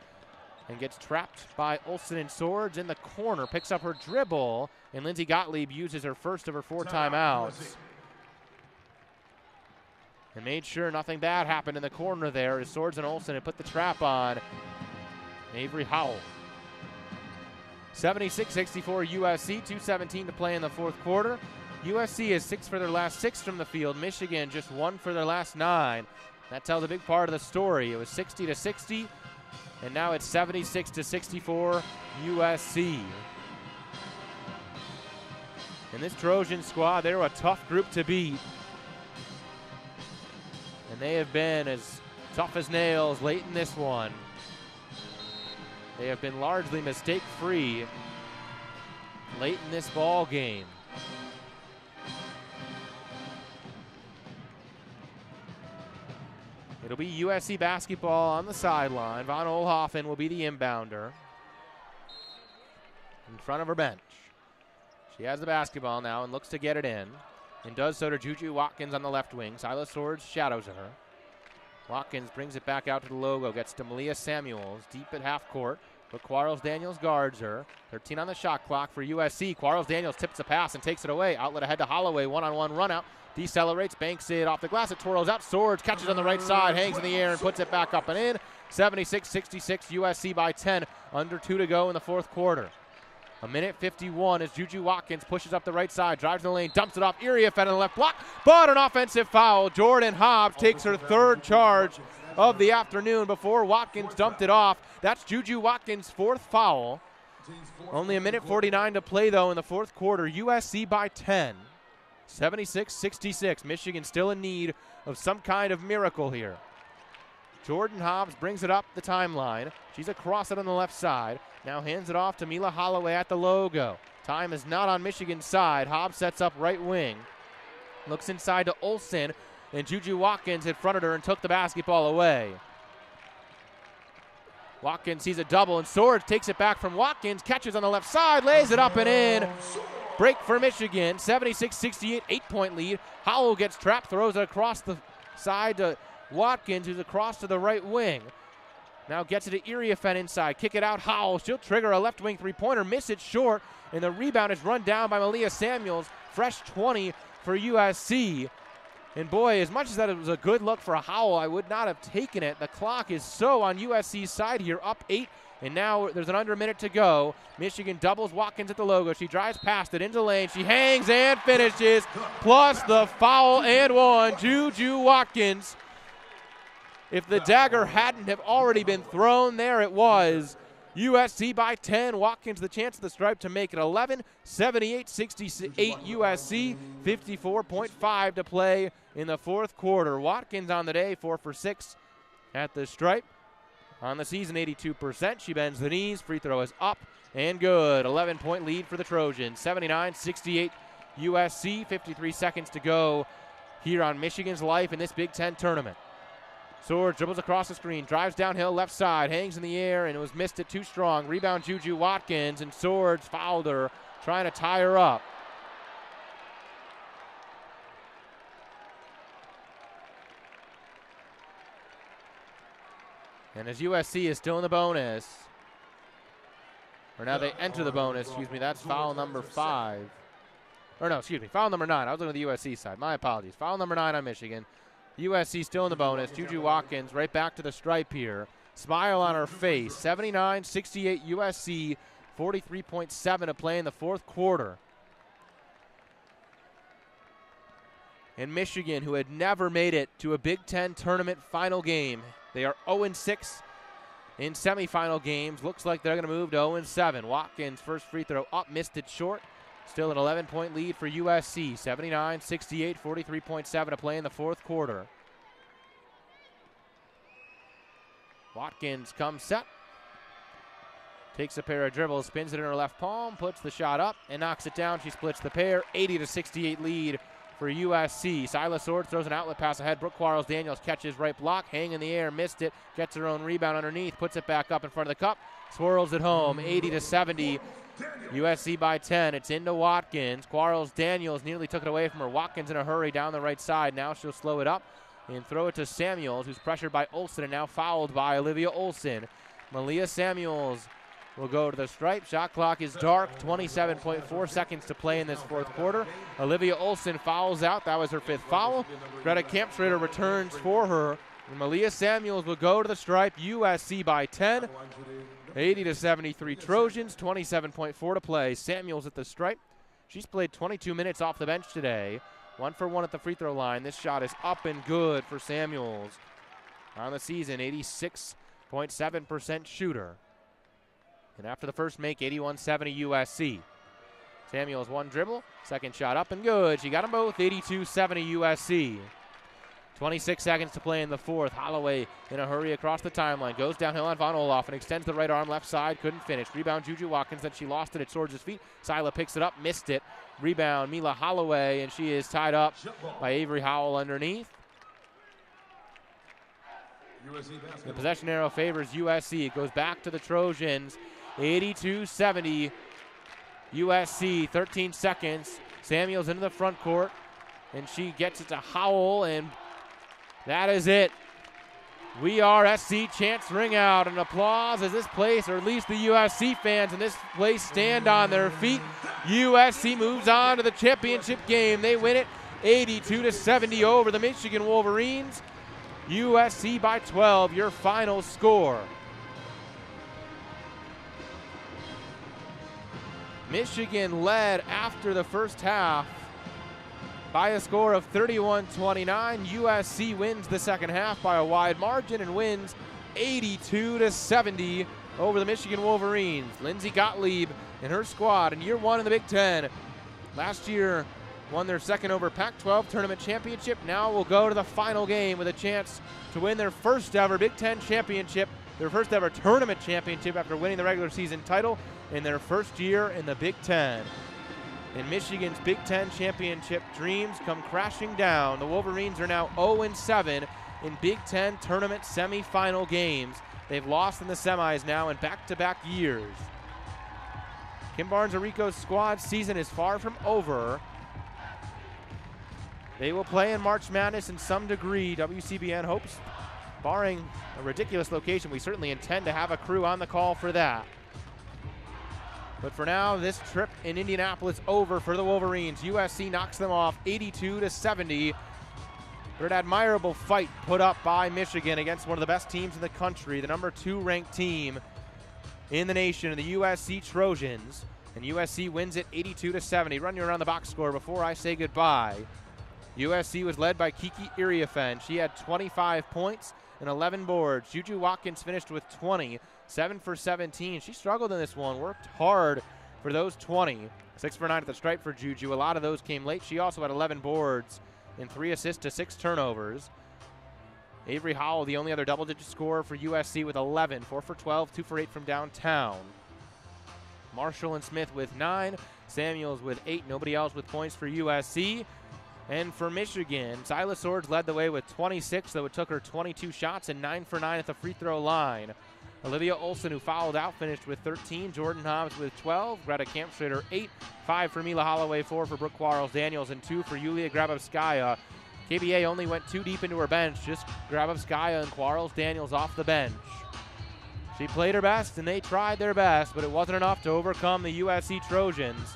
S1: and gets trapped by Olson and Swords in the corner. Picks up her dribble, and Lindsay Gottlieb uses her first of her 4 timeouts. And made sure nothing bad happened in the corner there as Swords and Olson had put the trap on Avery Howell. 76-64 USC, 2:17 to play in the fourth quarter. USC is 6 for their last 6 from the field. Michigan just 1 for their last 9. That tells a big part of the story. It was 60-60. And now it's 76-64 USC. And this Trojan squad, they're a tough group to beat. And they have been as tough as nails late in this one. They have been largely mistake-free late in this ball game. It'll be USC basketball on the sideline. Von Oelhoffen will be the inbounder in front of her bench. She has the basketball now and looks to get it in, and does so to JuJu Watkins on the left wing. Syla Swords shadows her. Watkins brings it back out to the logo, gets to Malia Samuels deep at half court, but Quarles Daniels guards her. 13 on the shot clock for USC. Quarles Daniels tips the pass and takes it away. Outlet ahead to Holloway, one-on-one run out. Decelerates, banks it off the glass, it twirls out. Swords catches on the right side, hangs in the air and puts it back up and in. 76-66 USC by 10, under 2 to go in the fourth quarter. A minute 51 as JuJu Watkins pushes up the right side, drives in the lane, dumps it off Iriafen on the left block, but an offensive foul. Jordan Hobbs takes her 3rd charge of the afternoon before Watkins dumped it off. That's JuJu Watkins' 4th foul. Only a minute 49 to play though in the fourth quarter. USC by 10. 76-66. Michigan still in need of some kind of miracle here. Jordan Hobbs brings it up the timeline. She's across it on the left side. Now hands it off to Mila Holloway at the logo. Time is not on Michigan's side. Hobbs sets up right wing. Looks inside to Olson, and JuJu Watkins had fronted her and took the basketball away. Watkins sees a double, and Swords takes it back from Watkins. Catches on the left side, lays it up and in. Break for Michigan, 76-68, 8-point lead. Howell gets trapped, throws it across the side to Watkins, who's across to the right wing. Now gets it to Iriafen inside. Kick it out, Howell. She'll trigger a left wing three-pointer, miss it short, and the rebound is run down by Malia Samuels. Fresh 20 for USC. And boy, as much as that it was a good look for Howell, I would not have taken it. The clock is so on USC's side here, up 8. And now there's an under a minute to go. Michigan doubles Watkins at the logo. She drives past it into the lane. She hangs and finishes. Plus the foul and one. JuJu Watkins. If the dagger hadn't have already been thrown, there it was. USC by 10. Watkins the chance at the stripe to make it 11. 78-68 USC. 54.5 to play in the fourth quarter. Watkins on the day, 4 for 6 at the stripe. On the season, 82%. She bends the knees. Free throw is up and good. 11-point lead for the Trojans. 79-68 USC. 53 seconds to go here on Michigan's life in this Big Ten tournament. Swords dribbles across the screen, drives downhill left side, hangs in the air, and it was missed it too strong. Rebound JuJu Watkins, and Swords fouled her, trying to tie her up. And as USC is still in the bonus, or now they enter the bonus, that's foul number 5. Or no, foul number 9. I was looking at the USC side. My apologies. Foul number 9 on Michigan. USC still in the bonus. JuJu Watkins right back to the stripe here. Smile on her face. 79-68 USC. 43.7 to play in the fourth quarter. and Michigan, who had never made it to a Big Ten tournament final game. They are 0-6 in semifinal games. Looks like they're going to move to 0-7. Watkins, first free throw up, missed it short. Still an 11-point lead for USC. 79-68, 43.7 to play in the fourth quarter. Watkins comes set. Takes a pair of dribbles, spins it in her left palm, puts the shot up, and knocks it down. She splits the pair. 80-68 lead for USC. Syla Swords throws an outlet pass ahead. Brooke Quarles-Daniels catches right block, hang in the air, missed it, gets her own rebound underneath, puts it back up in front of the cup, swirls it home. 80-70. USC by 10. It's into Watkins. Quarles-Daniels nearly took it away from her. Watkins in a hurry down the right side. Now she'll slow it up and throw it to Samuels, who's pressured by Olson and now fouled by Olivia Olson. Malia Samuels will go to the stripe. Shot clock is dark. 27.4 seconds to play in this fourth quarter. Olivia Olson fouls out. That was her fifth foul. Greta Kampschrader returns for her. And Malia Samuels will go to the stripe. USC by 10. 80-73 Trojans. 27.4 to play. Samuels at the stripe. She's played 22 minutes off the bench today. 1 for 1 at the free throw line. This shot is up and good for Samuels. On the season, 86.7% shooter. And after the first make, 81-70 USC. Samuels one dribble, second shot up and good. She got them both, 82-70 USC. 26 seconds to play in the fourth. Holloway in a hurry across the timeline. Goes downhill on Von Olaf and extends the right arm left side. Couldn't finish. Rebound JuJu Watkins, then she lost it at Swords' feet. Syla picks it up, missed it. Rebound Mila Holloway, and she is tied up by Avery Howell underneath. The possession arrow favors USC. It goes back to the Trojans. 82-70 USC, 13 seconds. Samuels into the front court, and she gets it to Howell, and that is it. We are SC chants ring out, and applause as this place, or at least the USC fans in this place, stand on their feet. USC moves on to the championship game. They win it 82-70 over the Michigan Wolverines. USC by 12, your final score. Michigan led after the first half by a score of 31-29. USC wins the second half by a wide margin and wins 82-70 over the Michigan Wolverines. Lindsey Gottlieb and her squad in year one in the Big Ten. Last year won their second over Pac-12 tournament championship. Now will go to the final game with a chance to win their first ever Big Ten championship, their first ever tournament championship after winning the regular season title in their first year in the Big Ten. And Michigan's Big Ten championship dreams come crashing down. The Wolverines are now 0-7 in Big Ten tournament semifinal games. They've lost in the semis now in back-to-back years. Kim Barnes Arico's squad season is far from over. They will play in March Madness in some degree. WCBN hopes, barring a ridiculous location, we certainly intend to have a crew on the call for that. But for now, this trip in Indianapolis over for the Wolverines. USC knocks them off 82-70. But an admirable fight put up by Michigan against one of the best teams in the country, the number 2 ranked team in the nation, the USC Trojans. And USC wins it 82-70. Run you around the box score before I say goodbye. USC was led by Kiki Iriafen. She had 25 points and 11 boards. JuJu Watkins finished with 20, 7 for 17. She struggled in this one, worked hard for those 20. 6 for 9 at the stripe for JuJu. A lot of those came late. She also had 11 boards and 3 assists to 6 turnovers. Avery Howell, the only other double-digit scorer for USC with 11, 4 for 12, 2 for 8 from downtown. Marshall and Smith with 9, Samuels with 8, nobody else with points for USC. And for Michigan, Syla Swords led the way with 26, though it took her 22 shots and 9 for 9 at the free throw line. Olivia Olson, who fouled out, finished with 13. Jordan Hobbs with 12. Greta Kampschrader 8. 5 for Mila Holloway, 4 for Brooke Quarles-Daniels, and 2 for Yulia Grabovskaya. KBA only went 2 deep into her bench, just Grabovskaya and Quarles-Daniels off the bench. She played her best, and they tried their best, but it wasn't enough to overcome the USC Trojans,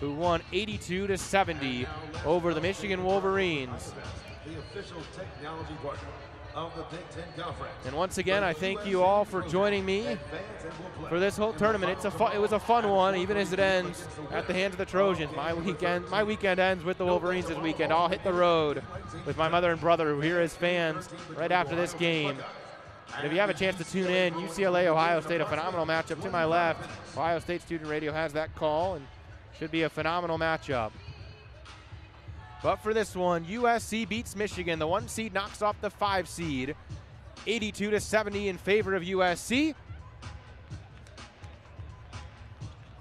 S1: who won 82-70 over the Michigan Wolverines.
S3: The official technology partner of the Big Ten Conference.
S1: And once again, I thank you all for joining me for this whole tournament. It was a fun one, even as it ends at the hands of the Trojans. My weekend ends with the Wolverines this weekend. I'll hit the road with my mother and brother, who are here as fans right after this game. And if you have a chance to tune in, UCLA, Ohio State, a phenomenal matchup to my left. Ohio State Student Radio has that call, and should be a phenomenal matchup. But for this one, USC beats Michigan. The 1 seed knocks off the 5 seed, 82-70 in favor of USC.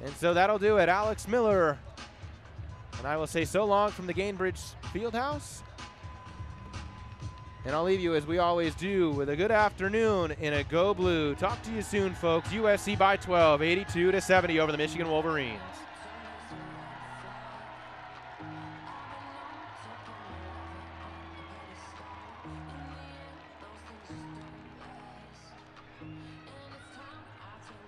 S1: And so that'll do it. Alex Miller. And I will say so long from the Gainbridge Fieldhouse. And I'll leave you, as we always do, with a good afternoon and a go blue. Talk to you soon, folks. USC by 12, 82-70 over the Michigan Wolverines.